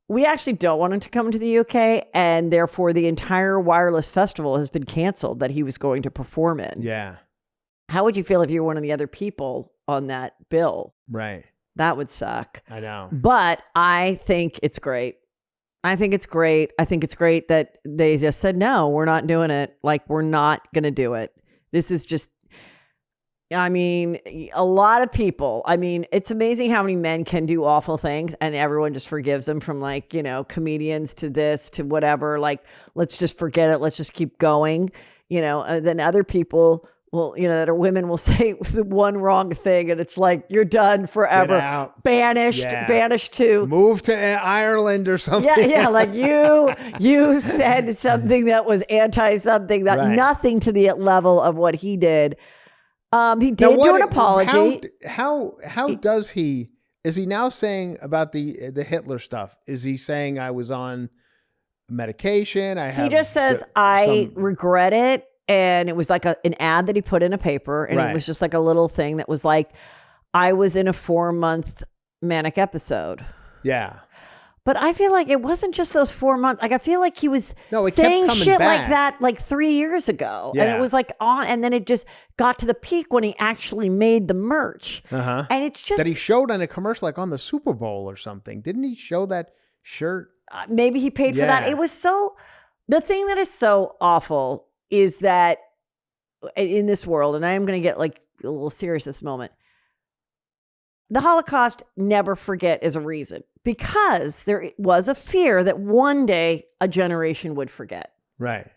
we actually don't want him to come to the UK, and therefore the entire Wireless Festival has been canceled that he was going to perform in. Yeah. How would you feel if you were one of the other people on that bill? Right. That would suck. I know. But I think it's great. I think it's great that they just said, no, we're not doing it. Like, we're not going to do it. This is just, a lot of people, it's amazing how many men can do awful things and everyone just forgives them, from comedians to this to whatever. Like, let's just forget it. Let's just keep going. Then other people will, that are women will say the one wrong thing and it's like, you're done forever. Get out. Banished to move to Ireland or something. Yeah. Like you said something that was anti-something, that nothing to the level of what he did. He did do an apology. How does he? Is he now saying about the Hitler stuff? Is he saying I was on medication? He just says I regret it, and it was like an ad that he put in a paper, and it was just like a little thing that was like, I was in a 4-month manic episode. Yeah. But I feel like it wasn't just those 4 months. Like, I feel like he was saying shit like that like 3 years ago. Yeah. And it was like on, and then it just got to the peak when he actually made the merch. Uh-huh. And it's just that he showed on a commercial, like on the Super Bowl or something. Didn't he show that shirt? Maybe he paid for that. It was the thing that is so awful is that in this world, and I am going to get like a little serious this moment, the Holocaust, never forget, is a reason, because there was a fear that one day a generation would forget. Right.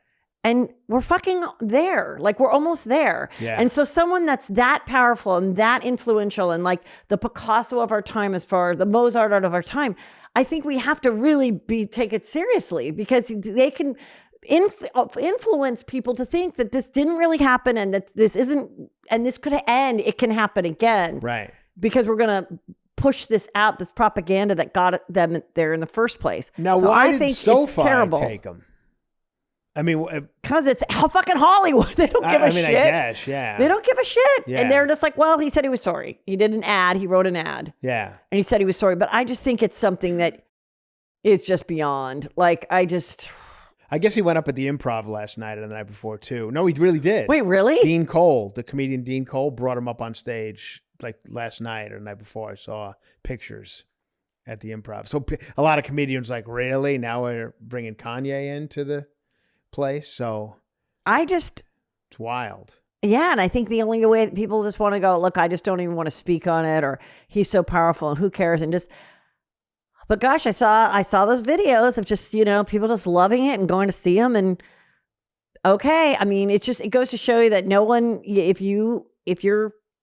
And we're fucking there. Like, we're almost there. Yeah. And so someone that's that powerful and that influential and like the Picasso of our time, as far as the Mozart art of our time, I think we have to really take it seriously, because they can influence people to think that this didn't really happen and that this isn't, and this could end. It can happen again. Right. Because we're going to push this out, this propaganda that got them there in the first place. Now, so why did SoFi take them? Because it's fucking Hollywood. They don't give a shit. I guess, yeah. They don't give a shit. Yeah. And they're just like, well, he said he was sorry. He did an ad. He wrote an ad. Yeah. And he said he was sorry. But I just think it's something that is just beyond. Like, I guess he went up at the Improv last night or the night before, too. No, he really did. Wait, really? Dean Cole, the comedian Dean Cole, brought him up on stage like last night or the night before. I saw pictures at the Improv. So a lot of comedians like, really? Now we're bringing Kanye into the place? So it's wild. Yeah, and I think the only way that people just want to go, look, I just don't even want to speak on it, or he's so powerful and who cares, and just. But gosh, I saw those videos of just, people just loving it and going to see him, and okay, it goes to show you that no one, if you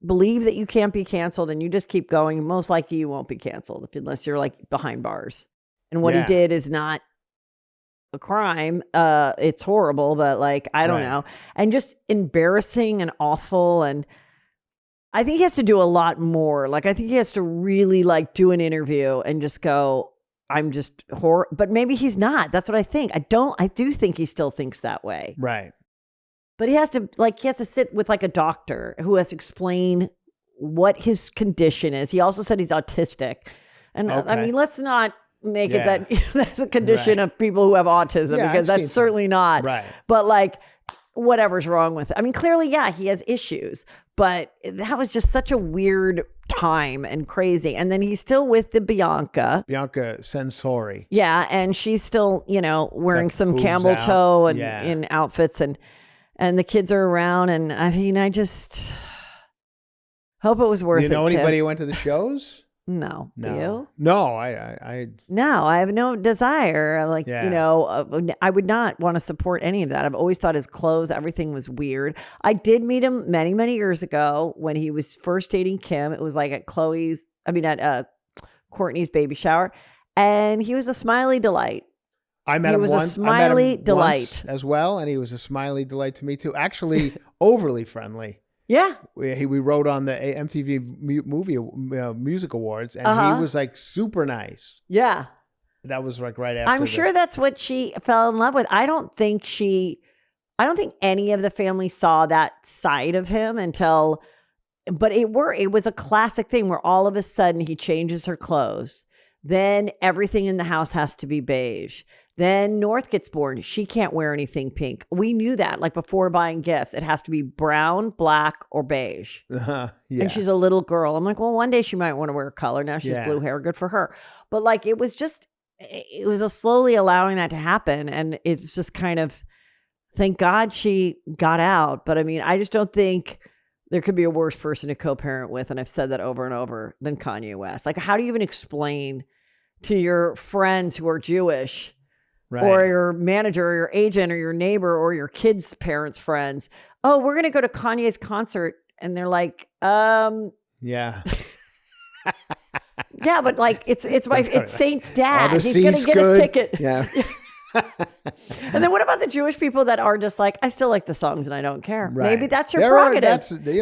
believe that you can't be canceled and you just keep going, most likely you won't be canceled unless you're like behind bars. And what he did is not a crime. It's horrible, but like, I don't know. And just embarrassing and awful. And I think he has to do a lot more. Like, I think he has to really like do an interview and just go, I'm just horrible. But maybe he's not. That's what I think. I do think he still thinks that way. Right. But he has to sit with like a doctor who has to explain what his condition is. He also said he's autistic. And let's not make it that that's a condition of people who have autism, because that's certainly not. Right. But like, whatever's wrong with it. Clearly, he has issues, but that was just such a weird time and crazy. And then he's still with the Bianca Sensori. Yeah. And she's still, wearing some camel toe and in outfits, and the kids are around, and I just hope it was worth it. You know anybody who went to the shows? No. Do you? No, I No, I have no desire. Like, I would not want to support any of that. I've always thought his clothes, everything was weird. I did meet him many, many years ago when he was first dating Kim. It was like at Courtney's baby shower. And he was a smiley delight. I met him once. He was a smiley delight as well. And he was a smiley delight to me too. Actually, overly friendly. Yeah. We wrote on the MTV Movie Music Awards, and he was like super nice. Yeah. That was like right after. I'm sure that's what she fell in love with. I don't think any of the family saw that side of him but it was a classic thing where all of a sudden he changes her clothes. Then everything in the house has to be beige. Then North gets born. She can't wear anything pink. We knew that, like before buying gifts, it has to be brown, black, or beige. Yeah. And she's a little girl. I'm like, well, one day she might want to wear color. Now she has blue hair. Good for her. But like, it was a slowly allowing that to happen. And it's just kind of, thank God she got out. But I mean, I just don't think there could be a worse person to co-parent with. And I've said that over and over than Kanye West. Like, how do you even explain to your friends who are Jewish, right, or your manager or your agent or your neighbor or your kids' parents' friends, oh, we're going to go to Kanye's concert. And they're like, yeah. Yeah, but like, it's Saint's dad. He's going to get his ticket. Yeah. And then what about the Jewish people that are just like, I still like the songs and I don't care. Right. Maybe that's your prerogative.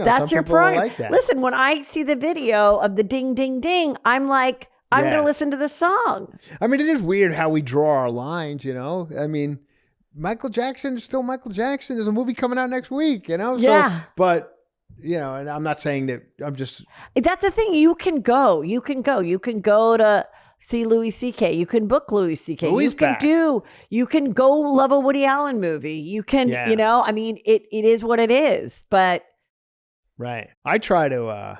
That's your prerogative. Like that. Listen, when I see the video of the ding, ding, ding, I'm like, I'm going to listen to the song. I mean, it is weird how we draw our lines, I mean, Michael Jackson is still Michael Jackson. There's a movie coming out next week, So, but, and I'm not saying that I'm just. That's the thing. You can go to see Louis C.K. You can book Louis C.K. You can go love a Woody Allen movie. You can, I mean, it is what it is, but. Right. I try to.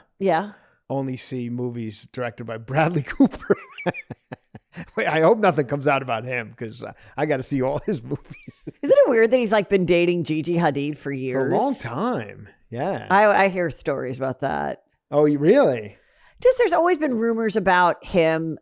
Only see movies directed by Bradley Cooper. Wait, I hope nothing comes out about him because I got to see all his movies. Isn't it weird that he's like been dating Gigi Hadid for years? For a long time. Yeah. I hear stories about that. Oh, really? Just there's always been rumors about him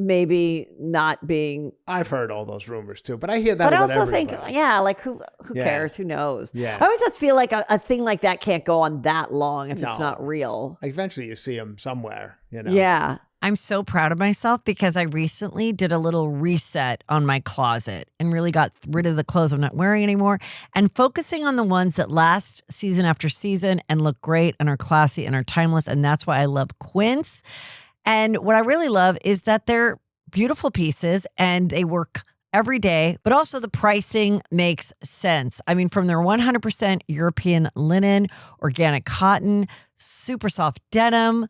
maybe not being. I've heard all those rumors too, but I hear that. But I also think, like who cares? Who knows? Yeah. I always just feel like a thing like that can't go on that long if it's not real. Eventually, you see him somewhere. Yeah. I'm so proud of myself because I recently did a little reset on my closet and really got rid of the clothes I'm not wearing anymore and focusing on the ones that last season after season and look great and are classy and are timeless. And that's why I love Quince. And what I really love is that they're beautiful pieces and they work every day, but also the pricing makes sense. I mean, from their 100% European linen, organic cotton, super soft denim,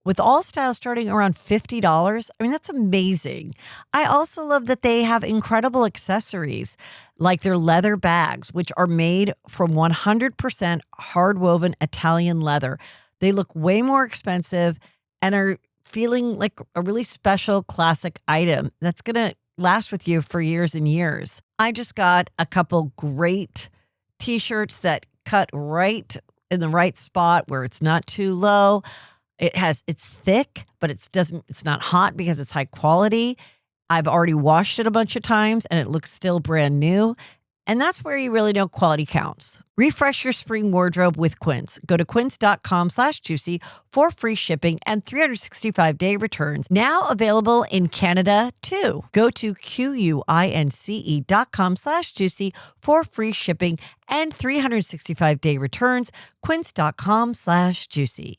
with all styles starting around $50. I mean, that's amazing. I also love that they have incredible accessories like their leather bags, which are made from 100% hard-woven Italian leather. They look way more expensive and are feeling like a really special classic item that's going to last with you for years and years. I just got a couple great t-shirts that cut right in the right spot where it's not too low. It's thick, but it's not hot because it's high quality. I've already washed it a bunch of times and it looks still brand new. And that's where you really know quality counts. Refresh your spring wardrobe with Quince. Go to quince.com/juicy for free shipping and 365-day returns. Now available in Canada too. Go to quince.com/juicy for free shipping and 365-day returns. Quince.com/juicy.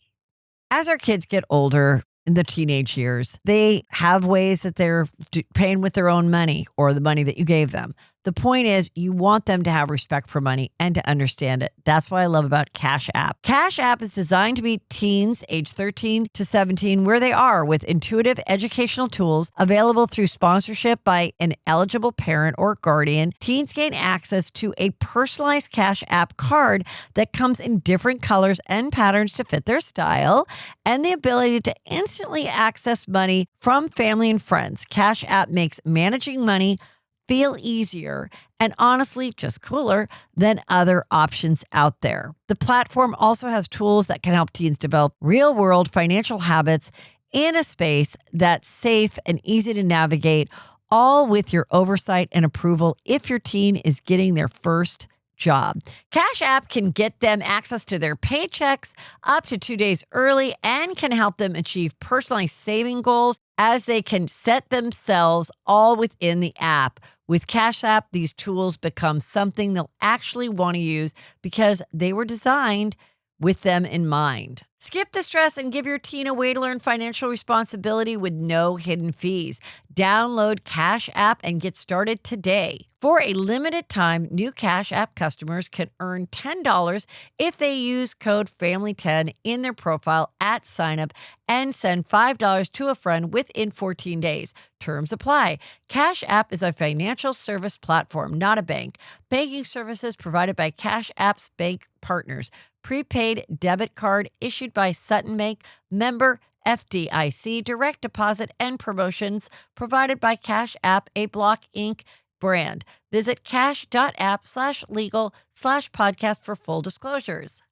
As our kids get older in the teenage years, they have ways that they're paying with their own money or the money that you gave them. The point is you want them to have respect for money and to understand it. That's what I love about Cash App. Cash App is designed to meet teens age 13 to 17 where they are with intuitive educational tools available through sponsorship by an eligible parent or guardian. Teens gain access to a personalized Cash App card that comes in different colors and patterns to fit their style and the ability to instantly access money from family and friends. Cash App makes managing money feel easier and honestly just cooler than other options out there. The platform also has tools that can help teens develop real-world financial habits in a space that's safe and easy to navigate, all with your oversight and approval if your teen is getting their first job. Cash App can get them access to their paychecks up to 2 days early and can help them achieve personalized saving goals as they can set themselves all within the app. With Cash App, these tools become something they'll actually want to use because they were designed with them in mind. Skip the stress and give your teen a way to learn financial responsibility with no hidden fees. Download Cash App and get started today. For a limited time, new Cash App customers can earn $10 if they use code FAMILY10 in their profile at signup and send $5 to a friend within 14 days. Terms apply. Cash App is a financial service platform, not a bank. Banking services provided by Cash App's bank partners. Prepaid debit card issued by Sutton Bank, member FDIC, direct deposit and promotions provided by Cash App, a Block Inc. brand. Visit cash.app/legal/podcast for full disclosures.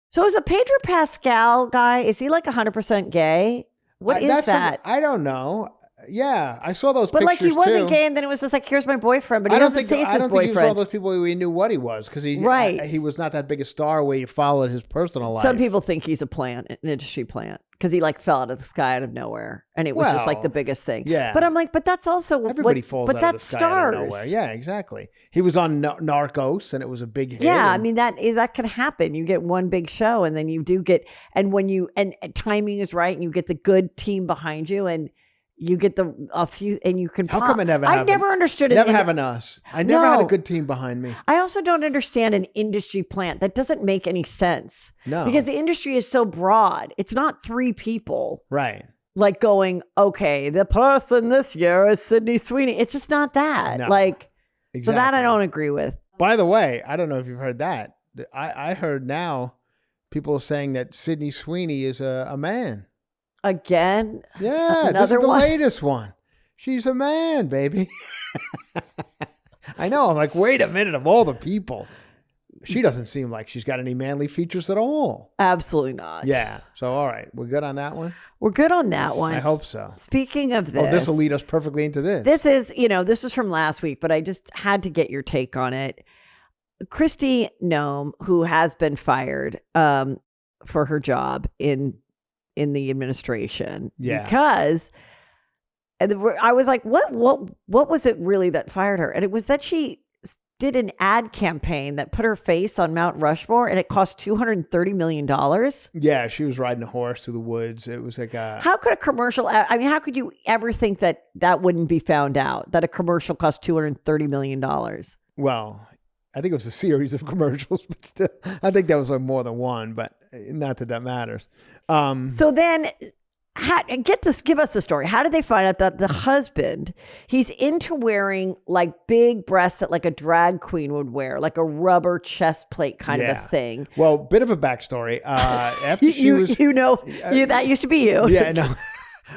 So is the Pedro Pascal guy, is he like 100% gay? What is that? I don't know. Yeah, I saw those but pictures like he wasn't too. gay, and then it was just like, here's my boyfriend, but he doesn't say it's his boyfriend. I don't think he was one of those people who we knew what he was because he was not that big a star where you followed his personal life. Some people think he's a plant, an industry plant, because he like fell out of the sky out of nowhere, and it was just like the biggest thing. Yeah, but I'm like, but that's also everybody falls out of the sky out of nowhere. Yeah, exactly. He was on Narcos, and it was a big hit. Yeah, I mean that can happen. You get one big show, and then you do get, and when you and timing is right, and you get the good team behind you, and you get a few, and you can. How come it never happened? I've never understood it. Never having us. I never had a good team behind me. I also don't understand an industry plant. That doesn't make any sense. No. Because the industry is so broad. It's not three people. Right. Like going, okay, the person this year is Sydney Sweeney. It's just not that. No. Like, exactly. So that I don't agree with. By the way, I don't know if you've heard that. I heard now people saying that Sydney Sweeney is a man. Again? Yeah, this is the latest one. She's a man, baby. I know. I'm like, wait a minute, of all the people, she doesn't seem like she's got any manly features at all. Absolutely not. Yeah. So, all right. We're good on that one? We're good on that one. I hope so. Speaking of this. This will lead us perfectly into this. This is from last week, but I just had to get your take on it. Kristi Noem, who has been fired for her job in the administration. Yeah. Because I was like, what was it really that fired her? And it was that she did an ad campaign that put her face on Mount Rushmore, and it cost $230 million. Yeah, she was riding a horse through the woods. It was like how could a commercial, how could you ever think that wouldn't be found out, that a commercial cost $230 million? Well, I think it was a series of commercials, but still, I think that was like more than one, but not that matters. So then, give us the story. How did they find out that the husband, he's into wearing like big breasts that like a drag queen would wear, like a rubber chest plate kind of a thing? Well, bit of a backstory. After she was, that used to be you. Yeah, no.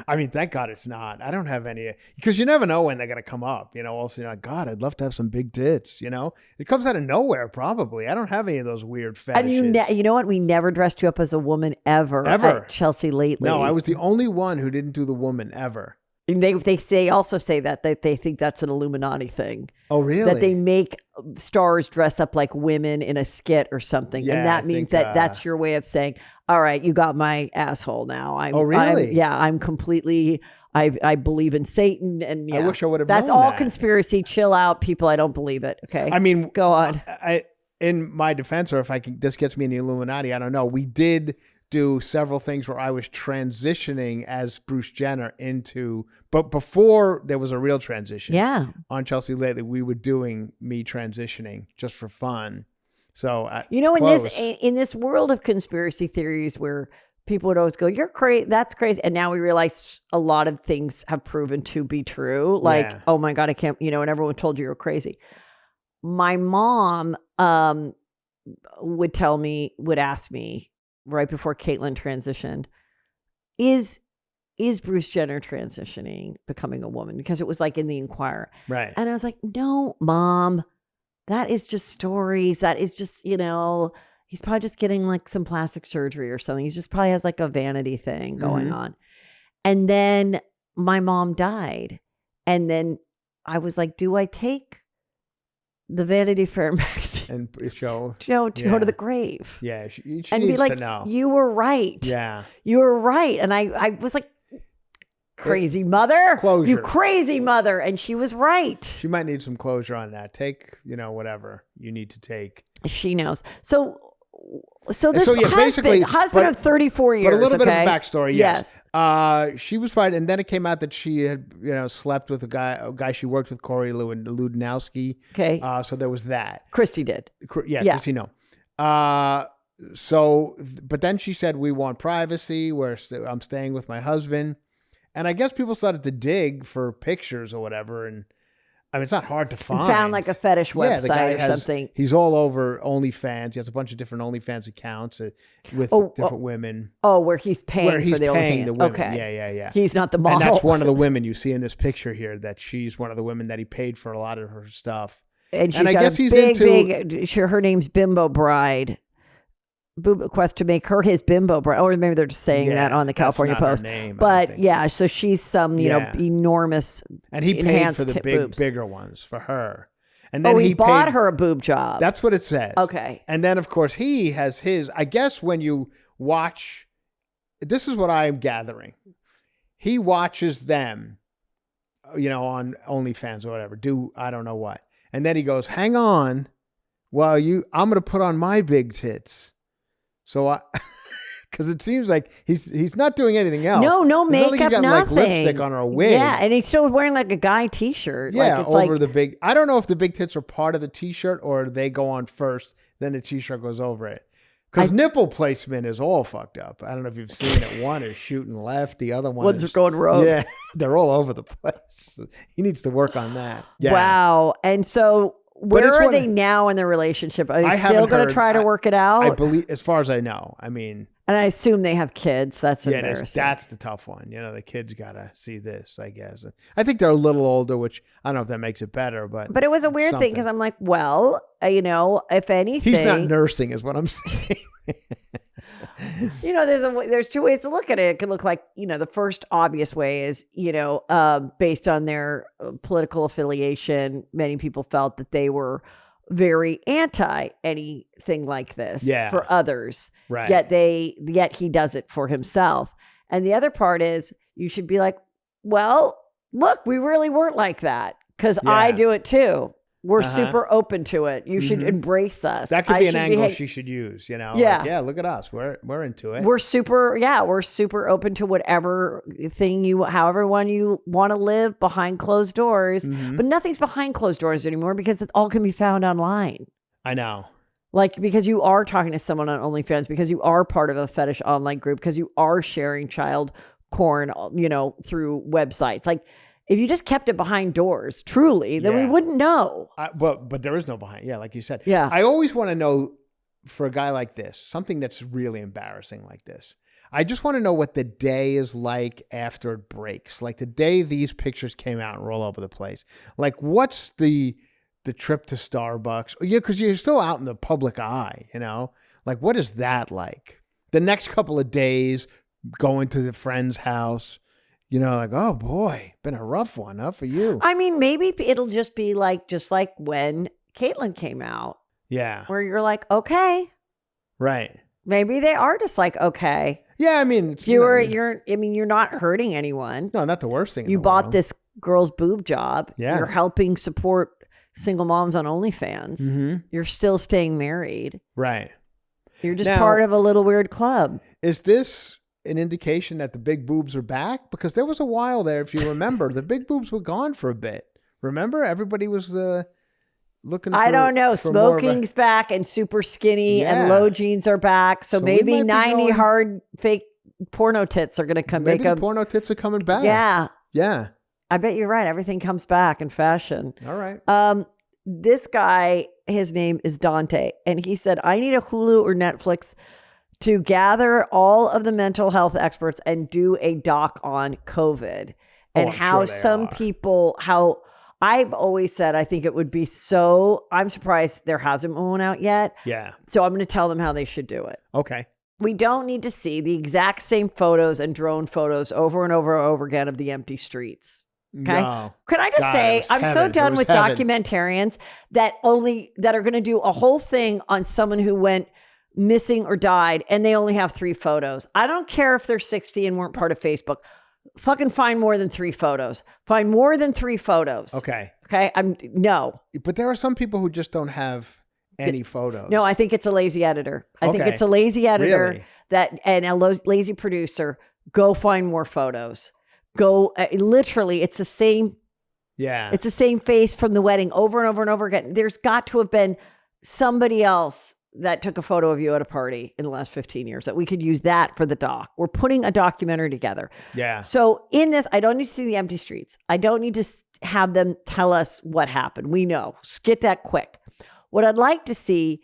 I mean, thank God it's not. I don't have any, because you never know when they're going to come up. Also, you're like, God, I'd love to have some big tits. It comes out of nowhere, probably. I don't have any of those weird fetishes. And you know what? We never dressed you up as a woman ever. At Chelsea lately. No, I was the only one who didn't do the woman ever. And they also say that they think that's an Illuminati thing. Oh, really? That they make stars dress up like women in a skit or something. Yeah, and that means that's your way of saying, all right, you got my asshole now. Oh, really? I'm completely, I believe in Satan. And yeah, I wish I would have known known all that. Conspiracy. Chill out, people. I don't believe it. Okay. I mean, go on. In my defense, or if this gets me in the Illuminati, I don't know. We did do several things where I was transitioning as Bruce Jenner but before there was a real transition. Yeah. On Chelsea Lately, we were doing me transitioning just for fun. So in this world of conspiracy theories where people would always go, "You're crazy, that's crazy," and now we realize a lot of things have proven to be true. Like, oh my God, I can't, and everyone told you were crazy. My mom would ask me right before Caitlyn transitioned, is Bruce Jenner transitioning, becoming a woman? Because it was like in the Inquirer. Right. And I was like, no, Mom, that is just stories. That is just, he's probably just getting like some plastic surgery or something. He just probably has like a vanity thing going on. And then my mom died. And then I was like, do I take the Vanity Fair magazine and show to go to the grave? Yeah, she and needs be like, to know. You were right. Yeah, you were right. And I was like, crazy mother, closure. You crazy mother, and she was right. She might need some closure on that. Take whatever you need to take. She knows. So this husband of 34 years. But a little bit of a okay? backstory. Yes. She was fired, and then it came out that she had slept with a guy she worked with, Corey Ludnowski. Okay. So there was that. Kristi did. Kristi Noem. So, but then she said, we want privacy. I'm staying with my husband. And I guess people started to dig for pictures or whatever. And I mean, it's not hard to find. Found like a fetish website or something. He's all over OnlyFans. He has a bunch of different OnlyFans accounts with different women. Oh, where he's paying for the OnlyFans. The women. Okay. Yeah. He's not the model. And that's one of the women you see in this picture here, that she's one of the women that he paid for a lot of her stuff. And I guess he's big, her name's Bimbo Bride. Quest to make her his bimbo bride, or maybe they're just saying that on the California Post. Her name, but so she's some enormous, and he paid for the bigger ones for her. And then he bought her a boob job. That's what it says. Okay. And then of course he has his. I guess when you watch, this is what I'm gathering. He watches them, on OnlyFans or whatever. I don't know what, and then he goes, "Hang on, I'm going to put on my big tits." So, because it seems like he's not doing anything else. No makeup, got, nothing. Like lipstick on her wig. Yeah, and he's still wearing like a guy T-shirt. Yeah, like, it's over the big. I don't know if the big tits are part of the T-shirt or they go on first, then the T-shirt goes over it. Because nipple placement is all fucked up. I don't know if you've seen it. One is shooting left, the other one is going rogue. Yeah, they're all over the place. He needs to work on that. Yeah. Wow, and so. Where are they now in the relationship? Are they still going to try to work it out? I believe, as far as I know. I mean, and I assume they have kids. That's embarrassing. That's the tough one. The kids got to see this, I guess. I think they're a little older, which I don't know if that makes it better, but it was a weird thing because I'm like, well, if anything, he's not nursing, is what I'm saying. There's two ways to look at it. It could look like, the first obvious way is, based on their political affiliation, many people felt that they were very anti anything like this for others. Right. Yet he does it for himself. And the other part is you should be like, well, look, we really weren't like that because I do it too. We're super open to it. You should embrace us. That could be an angle she should use, Yeah. Look at us. We're into it. We're super open to whatever thing however one you want to live behind closed doors. Mm-hmm. But nothing's behind closed doors anymore because it all can be found online. I know. Like, because you are talking to someone on OnlyFans, because you are part of a fetish online group, because you are sharing child porn, through websites. Like, if you just kept it behind doors, truly, then we wouldn't know. But there is no behind. Yeah, like you said. Yeah. I always want to know, for a guy like this, something that's really embarrassing like this. I just want to know what the day is like after it breaks. Like the day these pictures came out and were all over the place. Like, what's the trip to Starbucks? Yeah, because you're still out in the public eye, Like, what is that like? The next couple of days, going to the friend's house. Like, oh boy, been a rough one, huh, for you. I mean, maybe it'll just be like when Caitlyn came out. Yeah. Where you're like, okay. Right. Maybe they are just like, okay. Yeah, I mean, you're not hurting anyone. No, not the worst thing. You bought this girl's boob job. Yeah. You're helping support single moms on OnlyFans. Mm-hmm. You're still staying married. Right. You're just part of a little weird club. Is this an indication that the big boobs are back? Because there was a while there, if you remember, the big boobs were gone for a bit. Remember? Everybody was looking for... I don't know. Smoking's back and super skinny and low jeans are back. So maybe 90 hard fake porno tits are going to come. Maybe the porno tits are coming back. Yeah. Yeah. I bet you're right. Everything comes back in fashion. All right. This guy, his name is Dante, and he said, I need a Hulu or Netflix to gather all of the mental health experts and do a doc on COVID and how some people, how I've always said, I think it would be I'm surprised there hasn't been one out yet. Yeah. So I'm going to tell them how they should do it. Okay. We don't need to see the exact same photos and drone photos over and over and over again of the empty streets. Okay. No. Can I just say, I'm so done with documentarians that are going to do a whole thing on someone who went missing or died and they only have 3 photos. I don't care if they're 60 and weren't part of Facebook. Fucking find more than 3 photos. Find more than 3 photos. Okay. No. But there are some people who just don't have any photos. No, I think it's a lazy editor. I think it's a lazy editor and a lazy producer. Go find more photos. Go, literally, it's the same. Yeah. It's the same face from the wedding over and over and over again. There's got to have been somebody else that took a photo of you at a party in the last 15 years that we could use that for the doc. We're putting a documentary together. Yeah. So in this, I don't need to see the empty streets. I don't need to have them tell us what happened. We know. Get that quick. What I'd like to see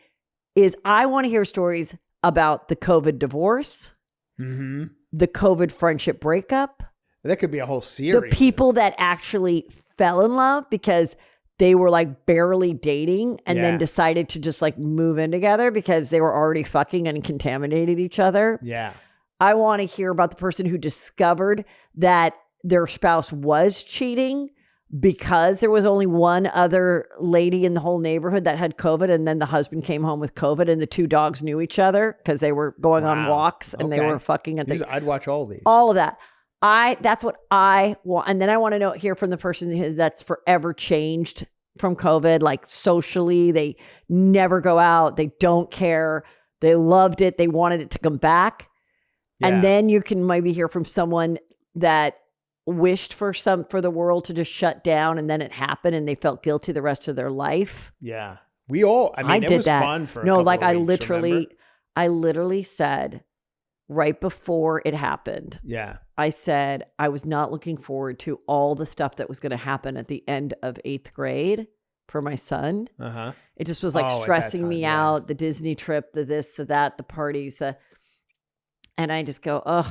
is I want to hear stories about the COVID divorce, the COVID friendship breakup. That could be a whole series. The people that actually fell in love because they were like barely dating and then decided to just like move in together because they were already fucking and contaminated each other. Yeah. I want to hear about the person who discovered that their spouse was cheating because there was only one other lady in the whole neighborhood that had COVID, and then the husband came home with COVID and the 2 dogs knew each other because they were going on walks and they were fucking at I'd watch all these. All of that. That's what I want. And then I want to hear from the person that's forever changed from COVID, like socially, they never go out. They don't care. They loved it. They wanted it to come back. Yeah. And then you can maybe hear from someone that wished for the world to just shut down and then it happened and they felt guilty the rest of their life. Yeah. It was fun for a couple of weeks, I literally said right before it happened. Yeah. I said I was not looking forward to all the stuff that was going to happen at the end of 8th grade for my son. Uh-huh. It just was like stressing me out, the Disney trip, the this, the that, the parties, and I just go, ugh,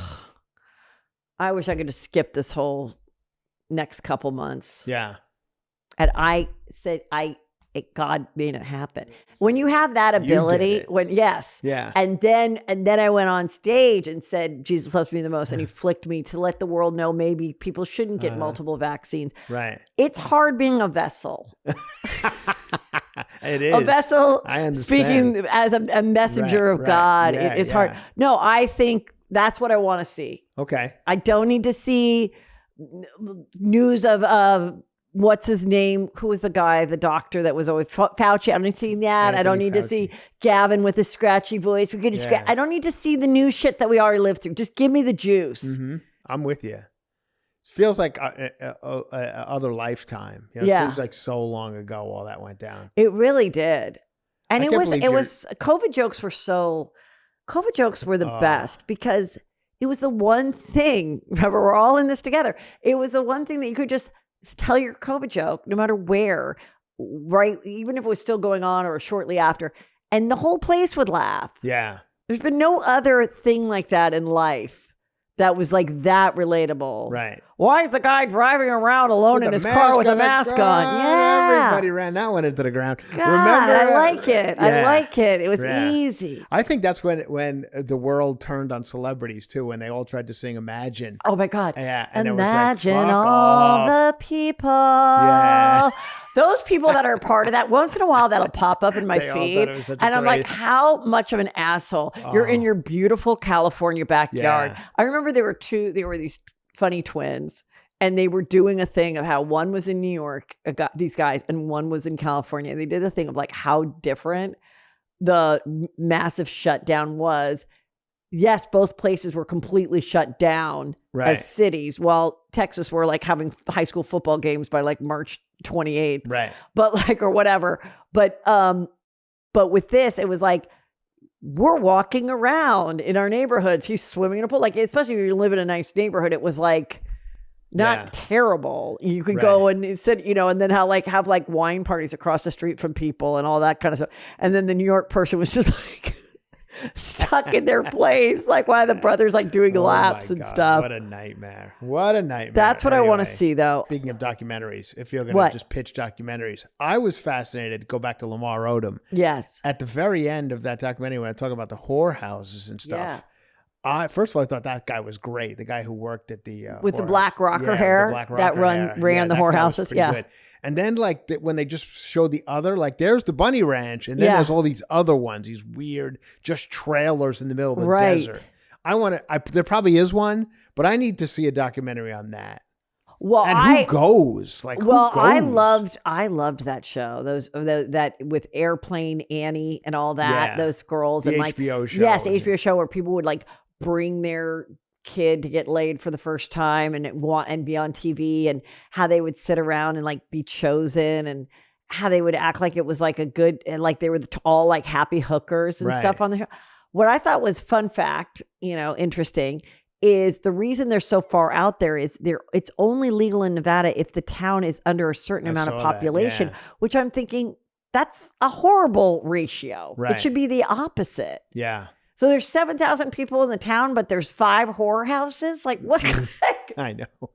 I wish I could just skip this whole next couple months. Yeah. And I said, God made it happen. When you have that ability, yeah. And then I went on stage and said, Jesus loves me the most. And he flicked me to let the world know maybe people shouldn't get multiple vaccines. Right. It's hard being a vessel. It is. A vessel, I understand. speaking as a messenger of God. Yeah, it's hard. No, I think that's what I want to see. Okay. I don't need to see news of what's his name? Who was the guy, the doctor that was always Fauci? I don't need to see that. I don't need to see Gavin with his scratchy voice. I don't need to see the new shit that we already lived through. Just give me the juice. Mm-hmm. I'm with you. It feels like other lifetime. It seems like so long ago all that went down. It really did. And COVID jokes were the best because it was the one thing. Remember, we're all in this together. It was the one thing that you could just tell your COVID joke no matter where, right? Even if it was still going on or shortly after, and the whole place would laugh. Yeah. There's been no other thing like that in life that was like that relatable. Right. Why is the guy driving around alone in his car with a mask on? Yeah. Everybody ran that one into the ground. God, remember? I like it. Yeah. I like it. It was easy. I think that's when the world turned on celebrities too, when they all tried to sing Imagine. Oh my God. Yeah. And Imagine it was like, all the people. Yeah. Those people that are part of that, once in a while that'll pop up in my feed. And I'm like, how much of an asshole. You're in your beautiful California backyard. Yeah. I remember there were these funny twins and they were doing a thing of how one was in New York, these guys, and one was in California. And they did a thing of like how different the massive shutdown was. Yes, both places were completely shut down as cities, while Texas were like having high school football games by like March 28th. Right. But like, or whatever. But with this, it was like, we're walking around in our neighborhoods. He's swimming in a pool. Like, especially if you live in a nice neighborhood, it was like not terrible. You could go and sit, and then have wine parties across the street from people and all that kind of stuff. And then the New York person was just like, stuck in their place. Like one of the brothers like doing laps and stuff. What a nightmare. What a nightmare. That's what I want to see though. Speaking of documentaries, if you're going to just pitch documentaries, I was fascinated. Go back to Lamar Odom. Yes. At the very end of that documentary, when I talk about the whorehouses and stuff, first of all, I thought that guy was great. The guy who worked at the with the black rocker hair that ran the whorehouses. Yeah. Good. And then like when they just showed the other, like there's the bunny ranch, and then there's all these other ones, these weird just trailers in the middle of the desert. There probably is one, but I need to see a documentary on that. Well, and who goes? Like, who goes? I loved that show. That with Airplane Annie and all that. Those girls the and HBO like show. Yes, HBO show where people would like bring their kid to get laid for the first time and be on TV, and how they would sit around and like be chosen, and how they would act like it was like a good, and like they were all like happy hookers and stuff on the show. What I thought was fun fact, interesting, is the reason they're so far out there is it's only legal in Nevada if the town is under a certain amount of population, which I'm thinking that's a horrible ratio. Right. It should be the opposite. Yeah. So there's 7,000 people in the town, but there's 5 whorehouses. Like what? I know.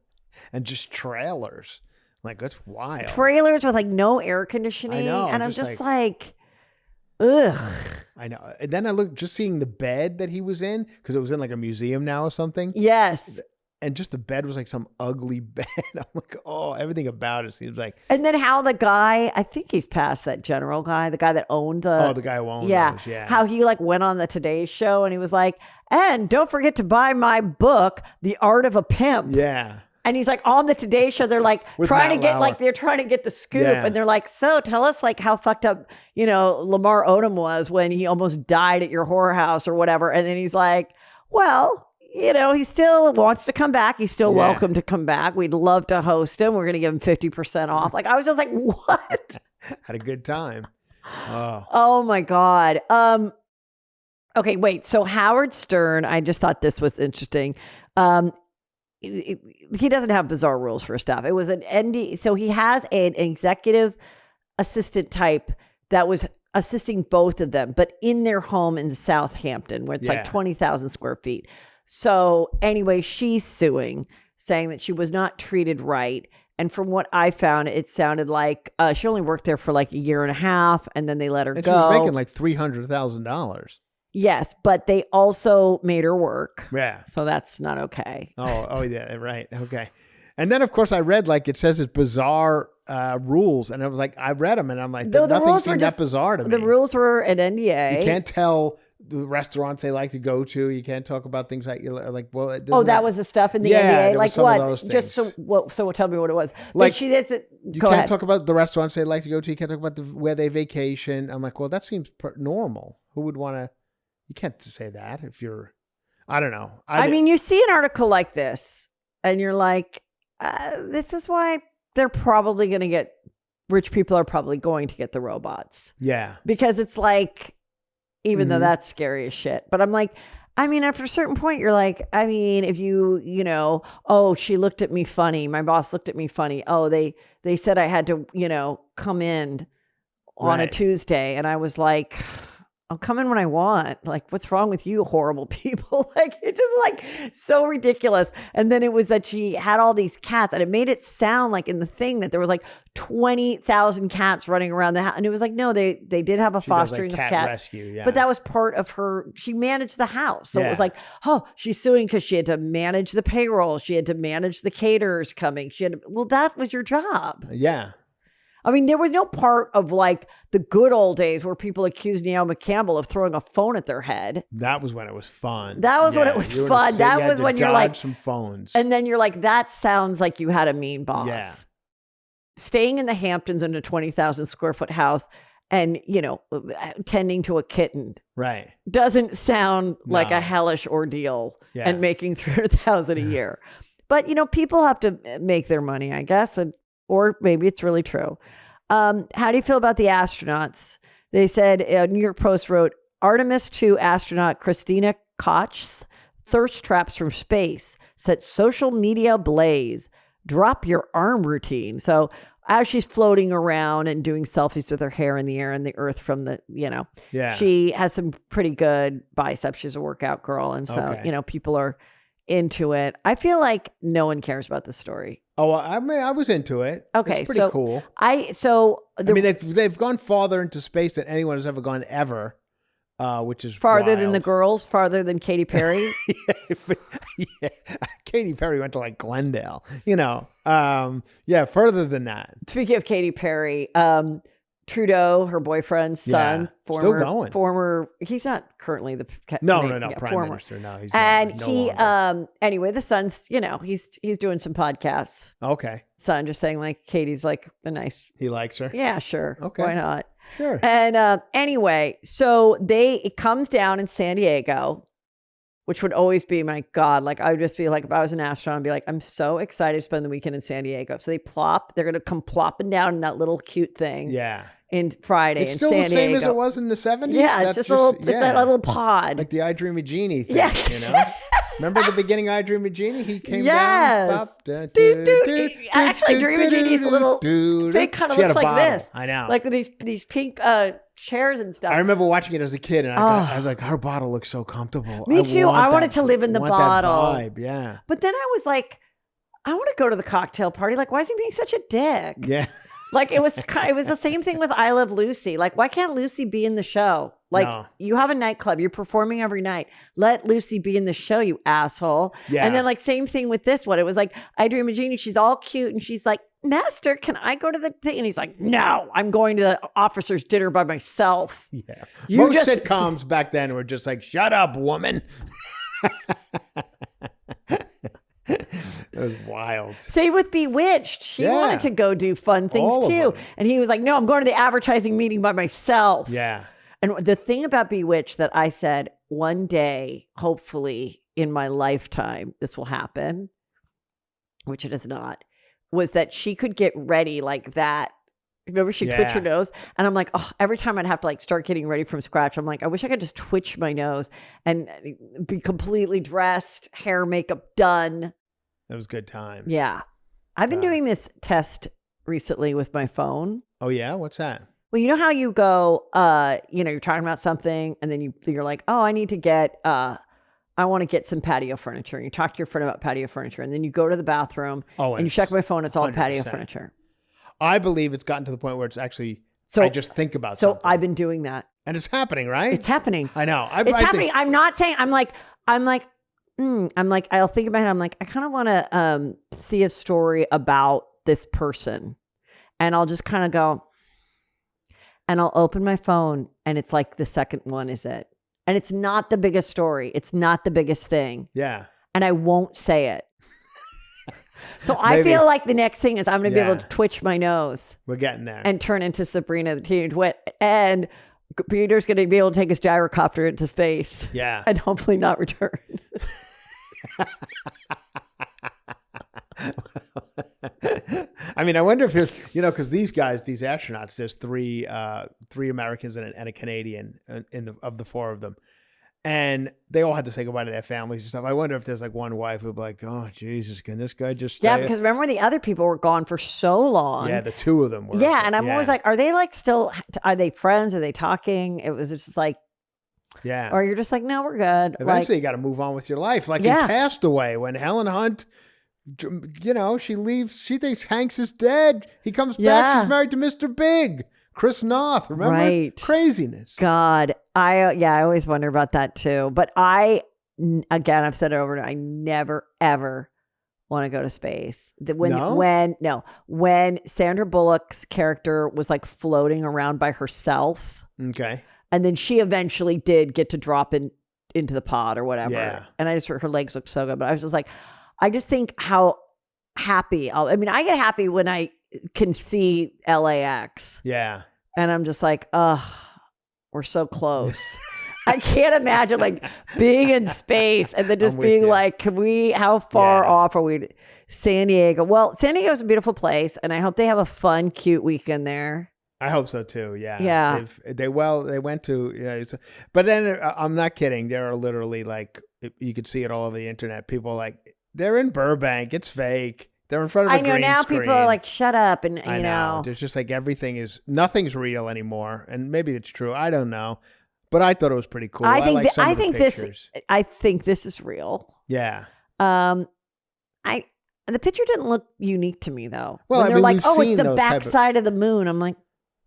And just trailers. Like that's wild. Trailers with like no air conditioning. I know. And I'm just like ugh. I know. And then I looked, just seeing the bed that he was in, because it was in like a museum now or something. Yes. And just the bed was like some ugly bed. I'm like, everything about it seems like. And then how the guy, I think he's past that general guy, the guy that owned the guy who owned those, yeah. How he like went on the Today Show and he was like, and don't forget to buy my book, The Art of a Pimp. Yeah. And he's like on the Today Show, they're like they're trying to get the scoop. Yeah. And they're like, so tell us like how fucked up, Lamar Odom was when he almost died at your whorehouse or whatever. And then he's like, well, he still wants to come back. He's still welcome to come back. We'd love to host him. We're going to give him 50% off. Like, I was just like, what? Had a good time. Oh my God. Okay, wait. So Howard Stern, I just thought this was interesting. He doesn't have bizarre rules for staff. It was an ND. So he has an executive assistant type that was assisting both of them, but in their home in Southampton, where it's like 20,000 square feet. So anyway, she's suing, saying that she was not treated right. And from what I found, it sounded like she only worked there for like a year and a half, and then they let her go. She was making like $300,000. Yes, but they also made her work. Yeah. So that's not okay. Oh yeah, right. Okay. And then, of course, I read, like, it says it's bizarre rules. And I was like, I read them, and I'm like, nothing seemed that bizarre to me. The rules were an NDA. You can't tell the restaurants they like to go to. You can't talk about things like well. That was the stuff in the NDA? Like what? Just so tell me what it was. Like she did it. You can't talk about the restaurants they like to go to. You can't talk about where they vacation. I'm like, well, that seems normal. Who would want to? You can't say that if you're, I don't know. I mean, you see an article like this and you're like, this is why they're probably going to get, rich people are probably going to get the robots. Yeah. Because it's like, even though that's scary as shit. But I'm like, I mean, after a certain point, you're like, I mean, if she looked at me funny. My boss looked at me funny. Oh, they said I had to, come in on a Tuesday. And I was like, I'll come in when I want. Like, what's wrong with you, horrible people? Like, it's just like so ridiculous. And then it was that she had all these cats, and it made it sound like in the thing that there was like 20,000 cats running around the house. And it was like, no, they did have a fostering cat rescue. Yeah. But that was part of her. She managed the house. So it was like, oh, she's suing because she had to manage the payroll. She had to manage the caterers coming. Well, that was your job. Yeah. I mean, there was no part of like the good old days where people accused Naomi Campbell of throwing a phone at their head. That was when it was fun. That was when it was fun. That was when you're like, some phones. And then you're like, that sounds like you had a mean boss. Yeah. Staying in the Hamptons in a 20,000 square foot house and, tending to a kitten. Right. Doesn't sound like a hellish ordeal and making $300,000 a year. But, people have to make their money, I guess. Or maybe it's really true. How do you feel about the astronauts? They said, New York Post wrote, Artemis 2 astronaut Christina Koch's thirst traps from space set social media ablaze. Drop your arm routine. So as she's floating around and doing selfies with her hair in the air and the earth from the, she has some pretty good biceps. She's a workout girl. And so, people are into it. I feel like no one cares about this story. Oh, I mean, I was into it. Okay. It's pretty cool. They've gone farther into space than anyone has ever gone ever. Which is farther wild. than the girls, farther than Katy Perry. yeah, Katy Perry went to like Glendale, further than that. Speaking of Katy Perry, Trudeau, her boyfriend's son, still going. He's not currently the prime minister. No, he's and no he longer. Anyway, the son's he's doing some podcasts. Okay, son just saying like Katie's like a nice. He likes her. Yeah, sure. Okay, why not? Sure. And anyway, so it comes down in San Diego, which would always be my God. Like I would just be like, if I was an astronaut, I'd be like, I'm so excited to spend the weekend in San Diego. So they're going to come plopping down in that little cute thing. Yeah. In Friday it's in still San the same Diego. as it was in the 70s? Yeah, it's that little pod. Like the I Dream of Jeannie thing, Remember the beginning of I Dream of Genie? He came down. Pop, Actually, Dream of Genie's a little thing kind of looks like this. I know. Like these pink chairs and stuff. I remember watching it as a kid, and I was like, her bottle looks so comfortable. Me too. I wanted to live in the bottle. That vibe, yeah. But then I was like, I want to go to the cocktail party. Like, why is he being such a dick? Yeah. Like it was the same thing with I Love Lucy. Like, why can't Lucy be in the show? Like you have a nightclub, you're performing every night. Let Lucy be in the show, you asshole. Yeah. And then like same thing with this one. It was like I Dream of Jeannie. She's all cute and she's like, Master, can I go to the thing? And he's like, no, I'm going to the officer's dinner by myself. Yeah. Most sitcoms back then were just like, shut up, woman. It was wild. Same with Bewitched. She wanted to go do fun things too. And he was like, no, I'm going to the advertising meeting by myself. Yeah. And the thing about Bewitched that I said, one day, hopefully in my lifetime, this will happen, which it is not, was that she could get ready like that. Remember she'd twitch her nose? And I'm like, oh, every time I'd have to like start getting ready from scratch. I'm like, I wish I could just twitch my nose and be completely dressed, hair, makeup done. That was a good time. Yeah. I've been doing this test recently with my phone. Oh, yeah? What's that? Well, you know how you go, you're talking about something and then you're like, oh, I need to get, I want to get some patio furniture. And you talk to your friend about patio furniture. And then you go to the bathroom and you check my phone. It's all 100%. Patio furniture. I believe it's gotten to the point where it's actually, I just think about something. So I've been doing that. And it's happening, right? It's happening. I know. It's happening. I'm not saying, I'm like, I'll think about it. I'm like, I kind of want to see a story about this person. And I'll just kind of go, and I'll open my phone and it's like the second one is it. And it's not the biggest story. It's not the biggest thing. Yeah. And I won't say it. So I feel like the next thing is I'm going to be able to twitch my nose. We're getting there. And turn into Sabrina the Teenage Witch. And Peter's going to be able to take his gyrocopter into space. Yeah. And hopefully not return. I mean, I wonder if it's, because these guys, these astronauts, there's three Americans and a Canadian of the four of them. And they all had to say goodbye to their families and stuff. I wonder if there's like one wife who'd be like, oh, Jesus, can this guy just stay? Yeah, because remember the other people were gone for so long. Yeah, the two of them were. Yeah, and I'm always like, are they like still, are they friends? Are they talking? It was just like, yeah. Or you're just like, no, we're good. Eventually you got to move on with your life. Like in Castaway, when Helen Hunt, she leaves, she thinks Hanks is dead. He comes back, she's married to Mr. Big. Chris Noth, remember? Right. Craziness. God. I always wonder about that too. But again, I've said it over and I never, ever want to go to space. When Sandra Bullock's character was like floating around by herself. Okay. And then she eventually did get to drop into the pod or whatever. Yeah. And I just, her legs looked so good. But I was just like, I just think how happy, I get happy when I can see LAX. Yeah. And I'm just like, we're so close. I can't imagine like being in space and then just being like, how far off are we? San Diego. Well, San Diego is a beautiful place and I hope they have a fun, cute weekend there. I hope so too. Yeah. Yeah. They went to, but then I'm not kidding. There are literally like, you could see it all over the internet. People like, they're in Burbank. It's fake. They're in front of a green screen. I know now people are like, shut up. And, I know. There's just like nothing's real anymore. And maybe it's true. I don't know. But I thought it was pretty cool. I think this is real. Yeah. The picture didn't look unique to me though. Well, when they're like, oh, it's the backside of the moon. I'm like,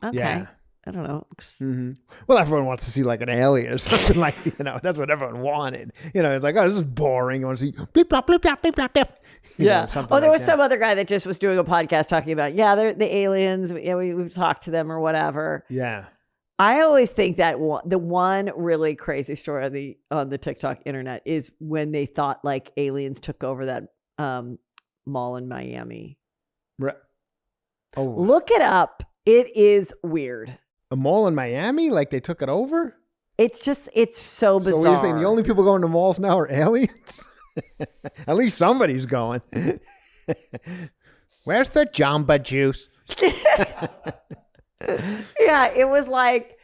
okay. Yeah. I don't know. Mm-hmm. Well, everyone wants to see like an alien or something like, that's what everyone wanted. It's like, oh, this is boring. You want to see bleep, blop, bleep, blop, bleep, blop, bleep. Yeah. There was some other guy that just was doing a podcast talking about, they're the aliens. We've talked to them or whatever. Yeah. I always think that the one really crazy story on the TikTok internet is when they thought like aliens took over that mall in Miami. Right. Oh. Look it up. It is weird. A mall in Miami? Like they took it over? It's so bizarre. So you're saying the only people going to malls now are aliens? At least somebody's going. Where's the Jamba Juice? Yeah, it was like,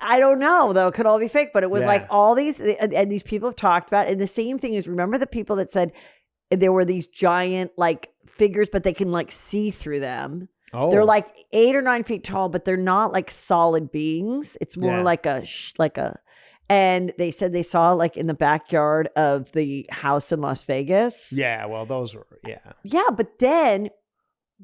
I don't know though. It could all be fake, but it was like all these, and these people have talked about it. And the same thing is, remember the people that said there were these giant like figures, but they can like see through them. Oh. They're like 8 or 9 feet tall, but they're not like solid beings. It's more like and they said they saw like in the backyard of the house in Las Vegas. Yeah. Well, those were, Yeah. But then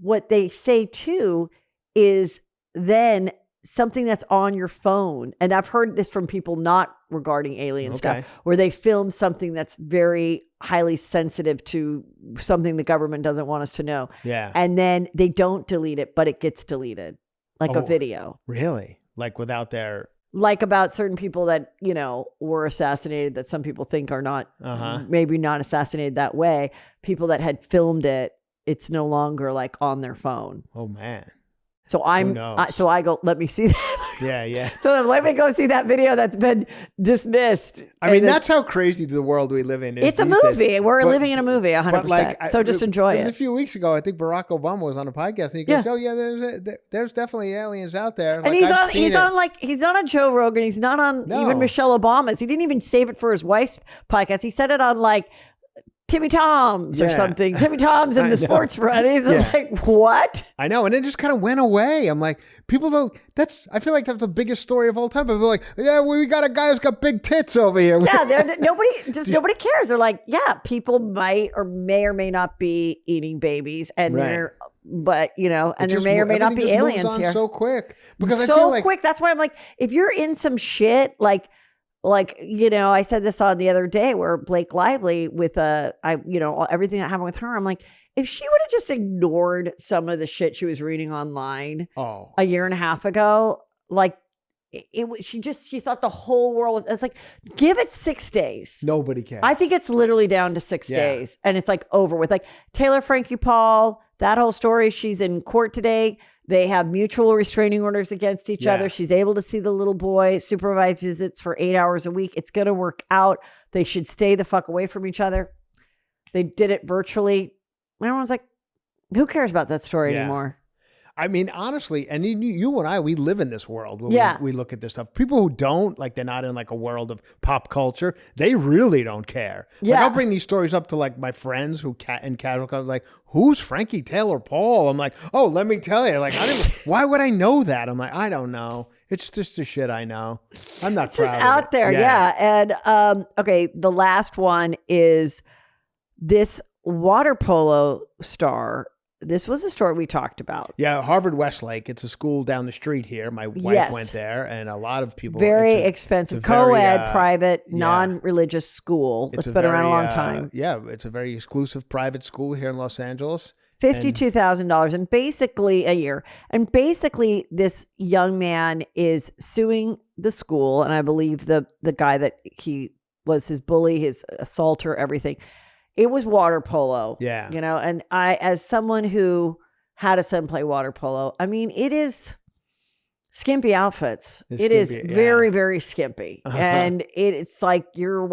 what they say too is then something that's on your phone. And I've heard this from people not regarding alien stuff, where they film something that's very highly sensitive to something the government doesn't want us to know. Yeah. And then they don't delete it, but it gets deleted like a video. Really? Like without their... Like about certain people that, were assassinated that some people think are not, maybe not assassinated that way. People that had filmed it, it's no longer like on their phone. Oh man. So I go, let me see that. Yeah. So let me go see that video that's been dismissed. I mean, that's how crazy the world we live in is. It's a movie. We're living in a movie 100%. So just enjoy it. It was a few weeks ago. I think Barack Obama was on a podcast and he goes, oh yeah, there's definitely aliens out there. And he's not on Joe Rogan. He's not on even Michelle Obama's. He didn't even save it for his wife's podcast. He said it on like Timmy Tom's or something. Timmy Tom's in the sports front. He's just like, what? I know. And it just kind of went away. I'm like, people don't, I feel like that's the biggest story of all time. People are like, yeah, we got a guy who's got big tits over here. Yeah. Nobody cares. They're like, yeah, people may or may not be eating babies and there may or may not be aliens here. So quick. Because I feel like quick. That's why I'm like, if you're in some shit, like, I said this on the other day where Blake Lively with everything that happened with her, I'm like, if she would have just ignored some of the shit she was reading online a year and a half ago, like she thought the whole world was, it's like, give it 6 days. Nobody cares. I think it's literally down to 6 days and it's like over with. Like Taylor Frankie Paul, that whole story, she's in court today. They have mutual restraining orders against each other. She's able to see the little boy, supervised visits for 8 hours a week. It's going to work out. They should stay the fuck away from each other. They did it virtually. Everyone's like, who cares about that story anymore? I mean, honestly, and you and I, we live in this world where we look at this stuff. People who don't, like they're not in like a world of pop culture, they really don't care. Yeah. Like I'll bring these stories up to like my friends who in casual conversation, like, who's Frankie Taylor Paul? I'm like, oh, let me tell you. Like, why would I know that? I'm like, I don't know. It's just the shit I know. I'm not proud of it. It's just out there, And okay, the last one is this water polo star. This was a story we talked about. Yeah, Harvard Westlake. It's a school down the street here. My wife went there, and a lot of people. Very expensive, co-ed, private, non-religious school. It's been around a long time. Yeah, it's a very exclusive private school here in Los Angeles. $52,000 and basically a year. And basically, this young man is suing the school, and I believe the guy that he was his bully, his assaulter, everything. It was water polo. Yeah. And I, as someone who had a son play water polo, I mean, it is skimpy outfits. It is very, very skimpy. And it's like you're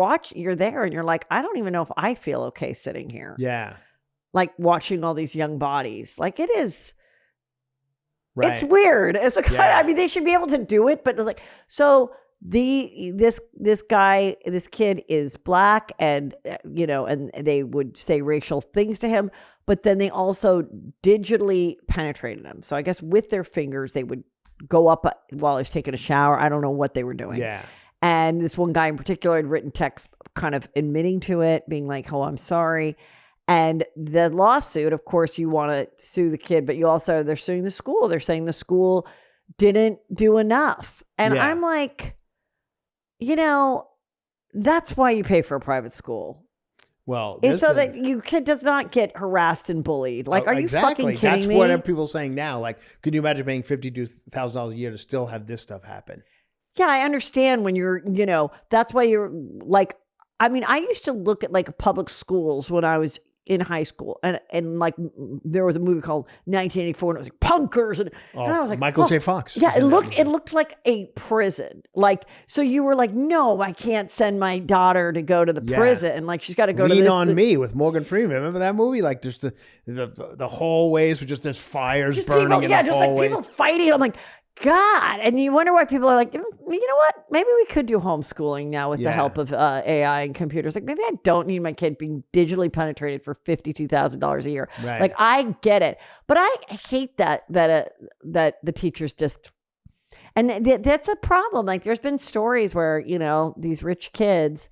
there and you're like, I don't even know if I feel okay sitting here. Yeah. Like watching all these young bodies. Like it is. Right. It's weird. It's like, I mean, they should be able to do it, but it's like, so this kid is black, and and they would say racial things to him, but then they also digitally penetrated him. So I guess with their fingers they would go up while he was taking a shower. I don't know what they were doing. Yeah. And this one guy in particular had written text kind of admitting to it, being like, "Oh, I'm sorry." And the lawsuit, of course, you want to sue the kid, but they're suing the school. They're saying the school didn't do enough. And I'm like, that's why you pay for a private school. Well, is so that your kid does not get harassed and bullied. Like, are you fucking kidding me? That's what people are saying now. Like, can you imagine paying $52,000 a year to still have this stuff happen? Yeah, I understand when you're, that's why you're like, I mean, I used to look at like public schools when I was in high school, and like there was a movie called 1984, and it was like punkers, and I was like, Michael J. Fox. Yeah, it looked like a prison. Like, so you were like, no, I can't send my daughter to go to the prison, and like she's got to go to Lean on Me with Morgan Freeman. Remember that movie? Like, just the hallways with just there's fires just burning people, in the hallway. Just like people fighting. I'm like, God. And you wonder why people are like, you know what? Maybe we could do homeschooling now with the help of AI and computers. Like, maybe I don't need my kid being digitally penetrated for $52,000 a year. Right. Like, I get it. But I hate that the teachers just, and that's a problem. Like, there's been stories where, these rich kids,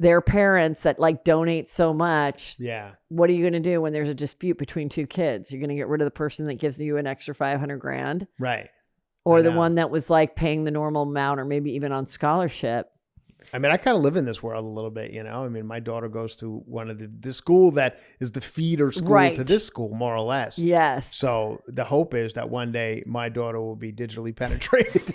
their parents that like donate so much. Yeah. What are you going to do when there's a dispute between two kids? You're going to get rid of the person that gives you an extra $500,000. Right. Or the one that was like paying the normal amount or maybe even on scholarship. I mean, I kind of live in this world a little bit, I mean, my daughter goes to one of the school that is the feeder school to this school, more or less. Yes. So the hope is that one day my daughter will be digitally penetrated,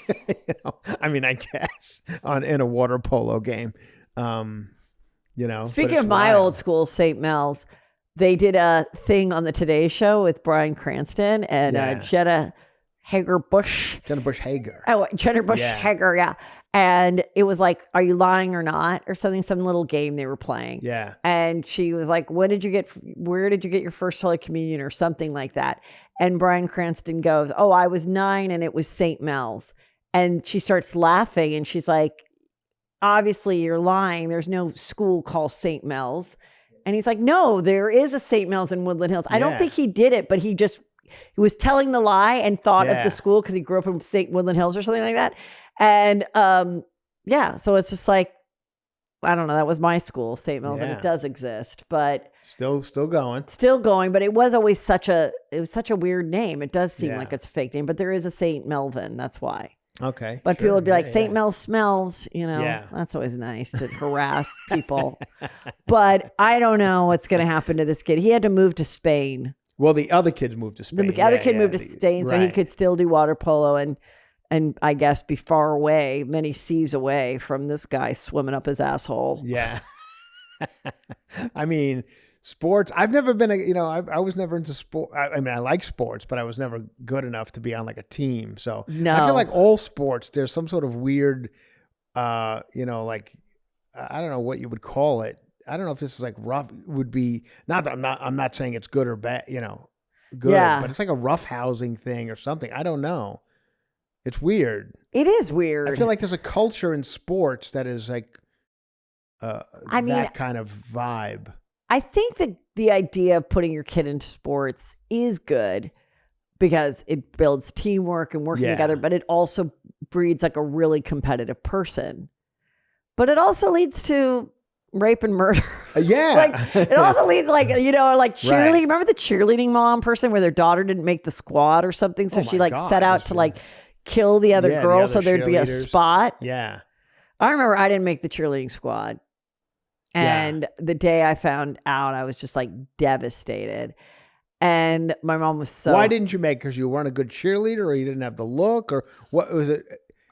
I mean, I guess, in a water polo game, Speaking of my old school, St. Mel's, they did a thing on the Today Show with Bryan Cranston and Jenna Bush Hager. Oh, Jenna Bush Hager, yeah. And it was like, are you lying or not? Or something, some little game they were playing. Yeah. And she was like, where did you get your first Holy Communion or something like that? And Bryan Cranston goes, oh, I was 9 and it was St. Mel's. And she starts laughing and she's like, obviously you're lying. There's no school called St. Mel's. And he's like, no, there is a St. Mel's in Woodland Hills. I don't think he did it, but he was telling the lie and thought of the school because he grew up in Woodland Hills or something like that. And so it's just like, I don't know. That was my school, St. Mel's, and it does exist, but still going. But it was always such a weird name. It does seem like it's a fake name, but there is a St. Melvin. That's why. Okay. But people would be like, St. Mel's smells, that's always nice to harass people. But I don't know what's going to happen to this kid. He had to move to Spain. Well, the other kids moved to Spain. The other kid moved to Spain, so he could still do water polo and I guess be far away, many seas away from this guy swimming up his asshole. Yeah. I mean, sports. I've never been I was never into sport. I mean, I like sports, but I was never good enough to be on like a team. So no. I feel like all sports, there's some sort of weird, like, I don't know what you would call it. I don't know if this is like rough would be, not that I'm not saying it's good or bad, good, but it's like a rough housing thing or something. I don't know. It's weird. It is weird. I feel like there's a culture in sports that is like, that kind of vibe. I think that the idea of putting your kid into sports is good because it builds teamwork and working together, but it also breeds like a really competitive person. But it also leads to rape and murder. Yeah. It also leads like cheerleading. Right. Remember the cheerleading mom person where their daughter didn't make the squad or something? So she set out to like kill the other girl so there'd be a spot. Yeah. I remember I didn't make the cheerleading squad. And the day I found out, I was just like devastated. And my mom was so... Why didn't you make? Because you weren't a good cheerleader or you didn't have the look or what was it?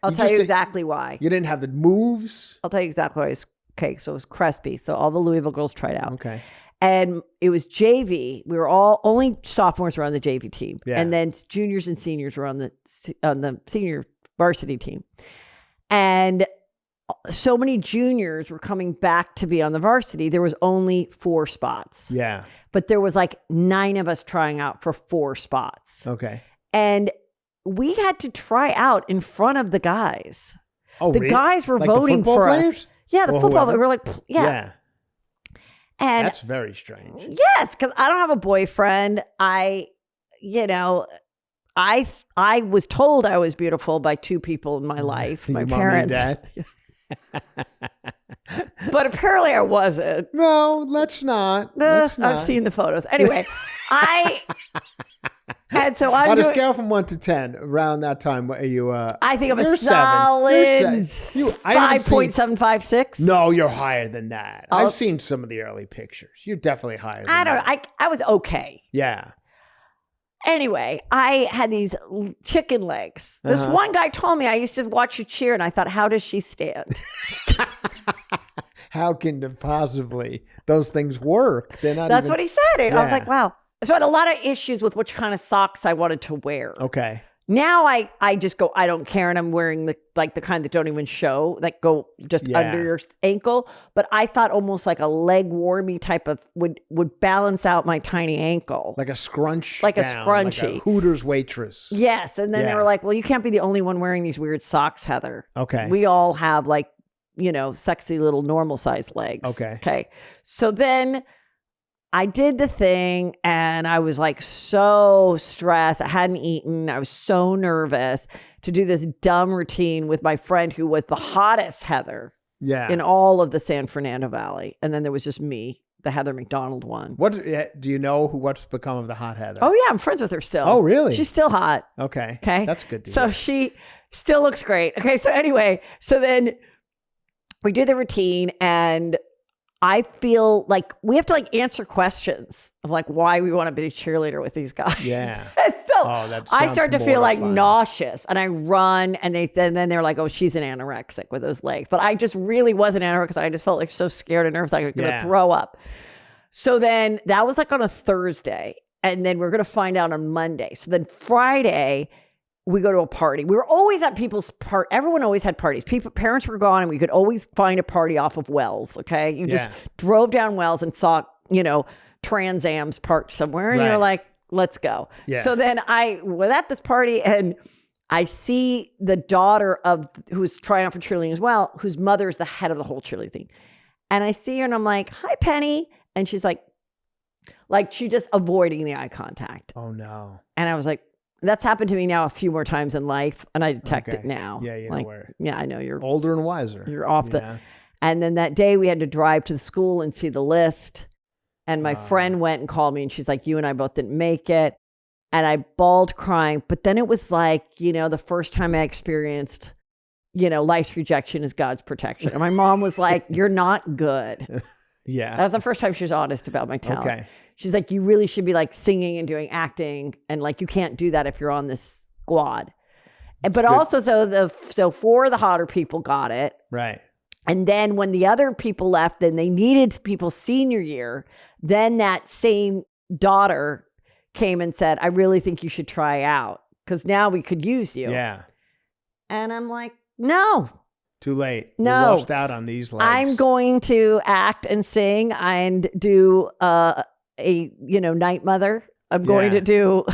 I'll tell you exactly why. You didn't have the moves? I'll tell you exactly why. Okay, so it was Crespi. So all the Louisville girls tried out. Okay. And it was JV. We were only sophomores were on the JV team. Yeah. And then juniors and seniors were on the senior varsity team. And so many juniors were coming back to be on the varsity. There was only 4 spots. Yeah. But there was like 9 of us trying out for 4 spots. Okay. And we had to try out in front of the guys. Oh, the really? guys were Like the voting football for players? us. Yeah, the Or football. whoever? We were like, yeah. And That's very strange. yes, because I don't have a boyfriend. I was told I was beautiful by two people in my life, my Your parents. Mommy and Dad? But apparently I wasn't. No, let's not. Let's not. I've seen the photos. Anyway, and so I'm On a doing, scale from 1 to 10, around that time, what are you? I think I'm a you're solid You're 7. I haven't seen- 5.756. No, you're higher than that. Oh. I've seen some of the early pictures. You're definitely higher than I don't know. that. I was okay. Yeah. Anyway, I had these chicken legs. This one guy told me I used to watch her cheer, and I thought, how does she stand? How can possibly those things work? They're not. That's even... what he said. And I was Yeah. like, wow. So I had a lot of issues with which kind of socks I wanted to wear. Okay. Now I just go, I don't care. And I'm wearing the kind that don't even show, that go just under your ankle. But I thought almost like a leg warmy type of would balance out my tiny ankle. Like a scrunch. Like a gown, scrunchie. Like a Hooters waitress. Yes. And then they were like, well, you can't be the only one wearing these weird socks, Heather. Okay. We all have like, sexy little normal sized legs. Okay. Okay. So then I did the thing and I was like so stressed. I hadn't eaten. I was so nervous to do this dumb routine with my friend who was the hottest Heather in all of the San Fernando Valley. And then there was just me, the Heather McDonald one. What do you know what's become of the hot Heather? Oh yeah, I'm friends with her still. Oh really? She's still hot. Okay. Okay. That's good to So hear. she still looks great. Okay. So anyway, so then we do the routine and I feel like we have to like answer questions of like why we want to be a cheerleader with these guys. Yeah. And so that I sounds start to feel like mortifying. nauseous and I run and then they're like, oh, she's an anorexic with those legs. But I just really wasn't anorexic because I just felt like so scared and nervous I was going to throw up. So then that was like on a Thursday and then we're going to find out on Monday. So then Friday, we go to a party. We were always at people's everyone always had parties. Parents were gone and we could always find a party off of Wells. Okay. You just drove down Wells and saw, Trans Ams parked somewhere and you're like, let's go. Yeah. So then I was at this party and I see the daughter who's trying out for cheerleading as well, whose mother is the head of the whole cheerleading thing. And I see her and I'm like, hi, Penny. And she's like she just avoiding the eye contact. Oh no. And I was like, that's happened to me now a few more times in life, and I detect it now. Yeah, you know where. Yeah, I know you're older and wiser. You're off the. And then that day we had to drive to the school and see the list, and my friend went and called me, and she's like, "You and I both didn't make it," and I bawled crying. But then it was like, the first time I experienced, life's rejection is God's protection, and my mom was like, "You're not good." Yeah, that was the first time she was honest about my talent. Okay. She's like, you really should be like singing and doing acting. And like, you can't do that if you're on this squad. But good. Also, so 4 of the hotter people got it. Right. And then when the other people left, then they needed people senior year. Then that same daughter came and said, I really think you should try out because now we could use you. Yeah. And I'm like, no. Too late. No. You lost out on these legs. I'm going to act and sing and do a Night Mother. I'm going to do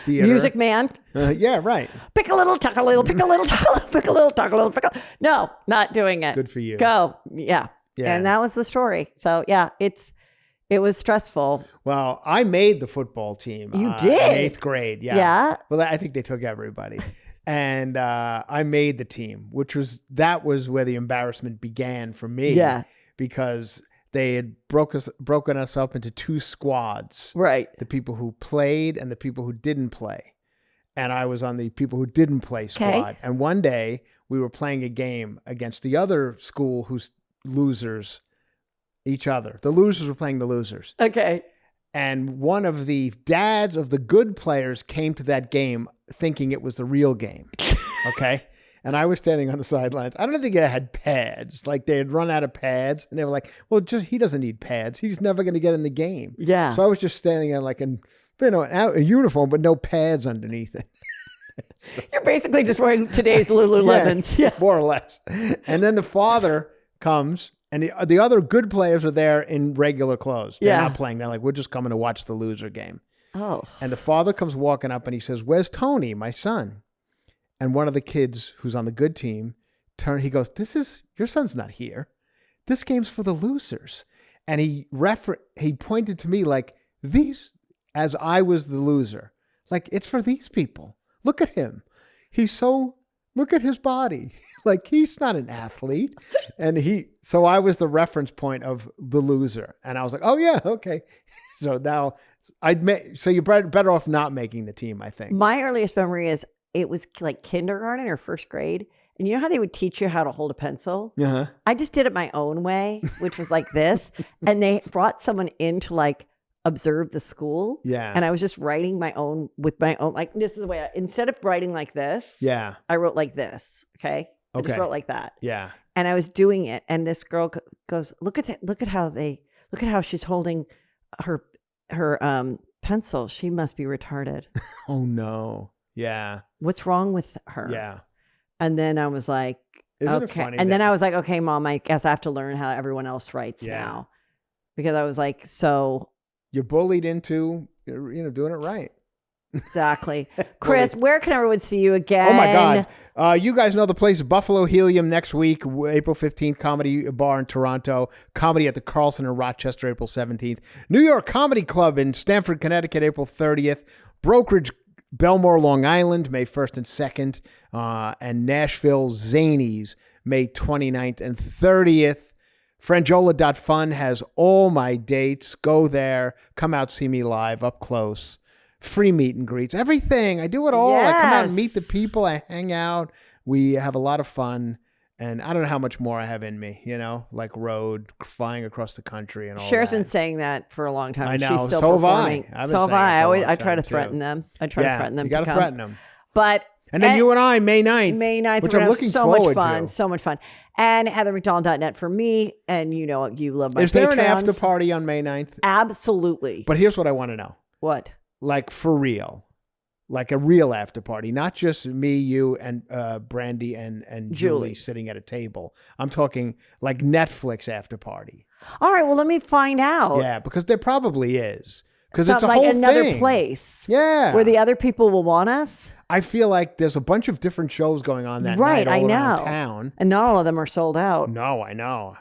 Music Man. Yeah, right. Pick a little, tuck a little, pick a little, pick a little, tuck a little, pick a... No, not doing it. Good for you. Go. Yeah. And that was the story. So yeah, it was stressful. Well, I made the football team. You did? In 8th grade. Yeah. Yeah. Well, I think they took everybody. And I made the team, that was where the embarrassment began for me. Yeah. Because they had broken us up into 2 squads. Right. The people who played and the people who didn't play. And I was on the people who didn't play squad. Okay. And one day we were playing a game against the other school whose losers, each other. The losers were playing the losers. Okay. And one of the dads of the good players came to that game thinking it was a real game. Okay. And I was standing on the sidelines. I don't think they had pads. Like they had run out of pads. And they were like, well, he doesn't need pads. He's never going to get in the game. Yeah. So I was just standing there like a uniform, but no pads underneath it. You're basically just wearing today's Lululemons. Yeah, more or less. And then the father comes and the other good players are there in regular clothes. They're not playing. They're like, we're just coming to watch the loser game. Oh. And the father comes walking up and he says, where's Tony, my son? And one of the kids who's on the good team he goes, your son's not here. This game's for the losers. And he pointed to me like as I was the loser. Like, it's for these people. Look at him. Look at his body. Like, he's not an athlete. And so I was the reference point of the loser. And I was like, oh yeah, okay. So now so you're better off not making the team, I think. My earliest memory is it was like kindergarten or first grade. And you know how they would teach you how to hold a pencil? Uh-huh. I just did it my own way, which was like this. And they brought someone in to like observe the school. Yeah. And I was just writing with my own, like, this is the way instead of writing like this, yeah, I wrote like this. Okay. I just wrote like that. Yeah. And I was doing it. And this girl goes, look at how she's holding her pencil. She must be retarded. Oh no. Yeah. What's wrong with her? Yeah. And then I was like, Isn't okay. it funny? And then I was like, okay, Mom, I guess I have to learn how everyone else writes now. Because I was like, so. You're bullied into, doing it right. Exactly. Chris, where can everyone see you again? Oh my God. You guys know the place, Buffalo Helium next week, April 15th, Comedy Bar in Toronto, Comedy at the Carlson in Rochester, April 17th, New York Comedy Club in Stamford, Connecticut, April 30th, Brokerage, Belmore, Long Island, May 1st and 2nd, and Nashville Zanies, May 29th and 30th. Franjola.fun has all my dates. Go there. Come out, see me live, up close. Free meet and greets. Everything. I do it all. Yes. I come out and meet the people. I hang out. We have a lot of fun. And I don't know how much more I have in me, like road, flying across the country and all Cher's that. been saying that for a long time. I know. She's still So have performing. I. So have I. I try to threaten them. I try to threaten them. You got to threaten them. But and then you and I, May 9th. May 9th. Which I'm looking forward to. So much fun. And HeatherMcDonald.net for me. And you love my Is there Patreons. an after party on May 9th? Absolutely. But here's what I want to know. What? Like for real. Like a real after party. Not just me, you, and Brandy and Julie sitting at a table. I'm talking like Netflix after party. All right. Well, let me find out. Yeah, because there probably is. Because it's a like whole another thing. place. Yeah. Where the other people will want us. I feel like there's a bunch of different shows going on that right, night all around know. town. And not all of them are sold out. No, I know.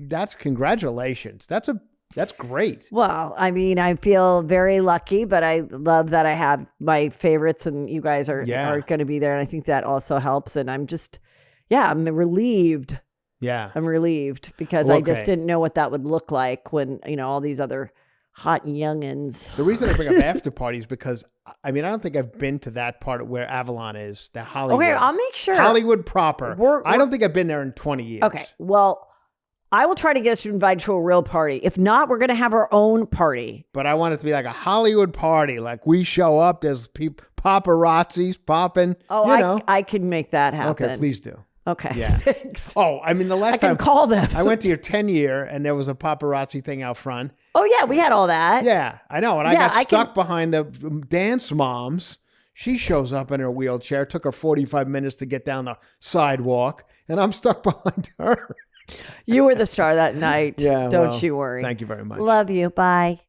That's congratulations. That's great. Well, I mean, I feel very lucky, but I love that I have my favorites and you guys are going to be there. And I think that also helps. And I'm just, I'm relieved. Yeah. I'm relieved because I just didn't know what that would look like when, all these other hot youngins. The reason I bring up after parties because I don't think I've been to that part where Avalon is, the Hollywood. Okay, I'll make sure. Hollywood proper. I don't think I've been there in 20 years. Okay, well, I will try to get us invited to a real party. If not, we're going to have our own party. But I want it to be like a Hollywood party. Like we show up, there's paparazzis popping. Oh, I can make that happen. Okay, please do. Okay. Yeah. Thanks. Oh, the last time. I can call them. I went to your 10-year and there was a paparazzi thing out front. Oh, yeah. We had all that. Yeah, I know. And I got stuck behind the dance moms. She shows up in her wheelchair. Took her 45 minutes to get down the sidewalk. And I'm stuck behind her. You were the star that night. Yeah. Don't you worry. Thank you very much. Love you. Bye.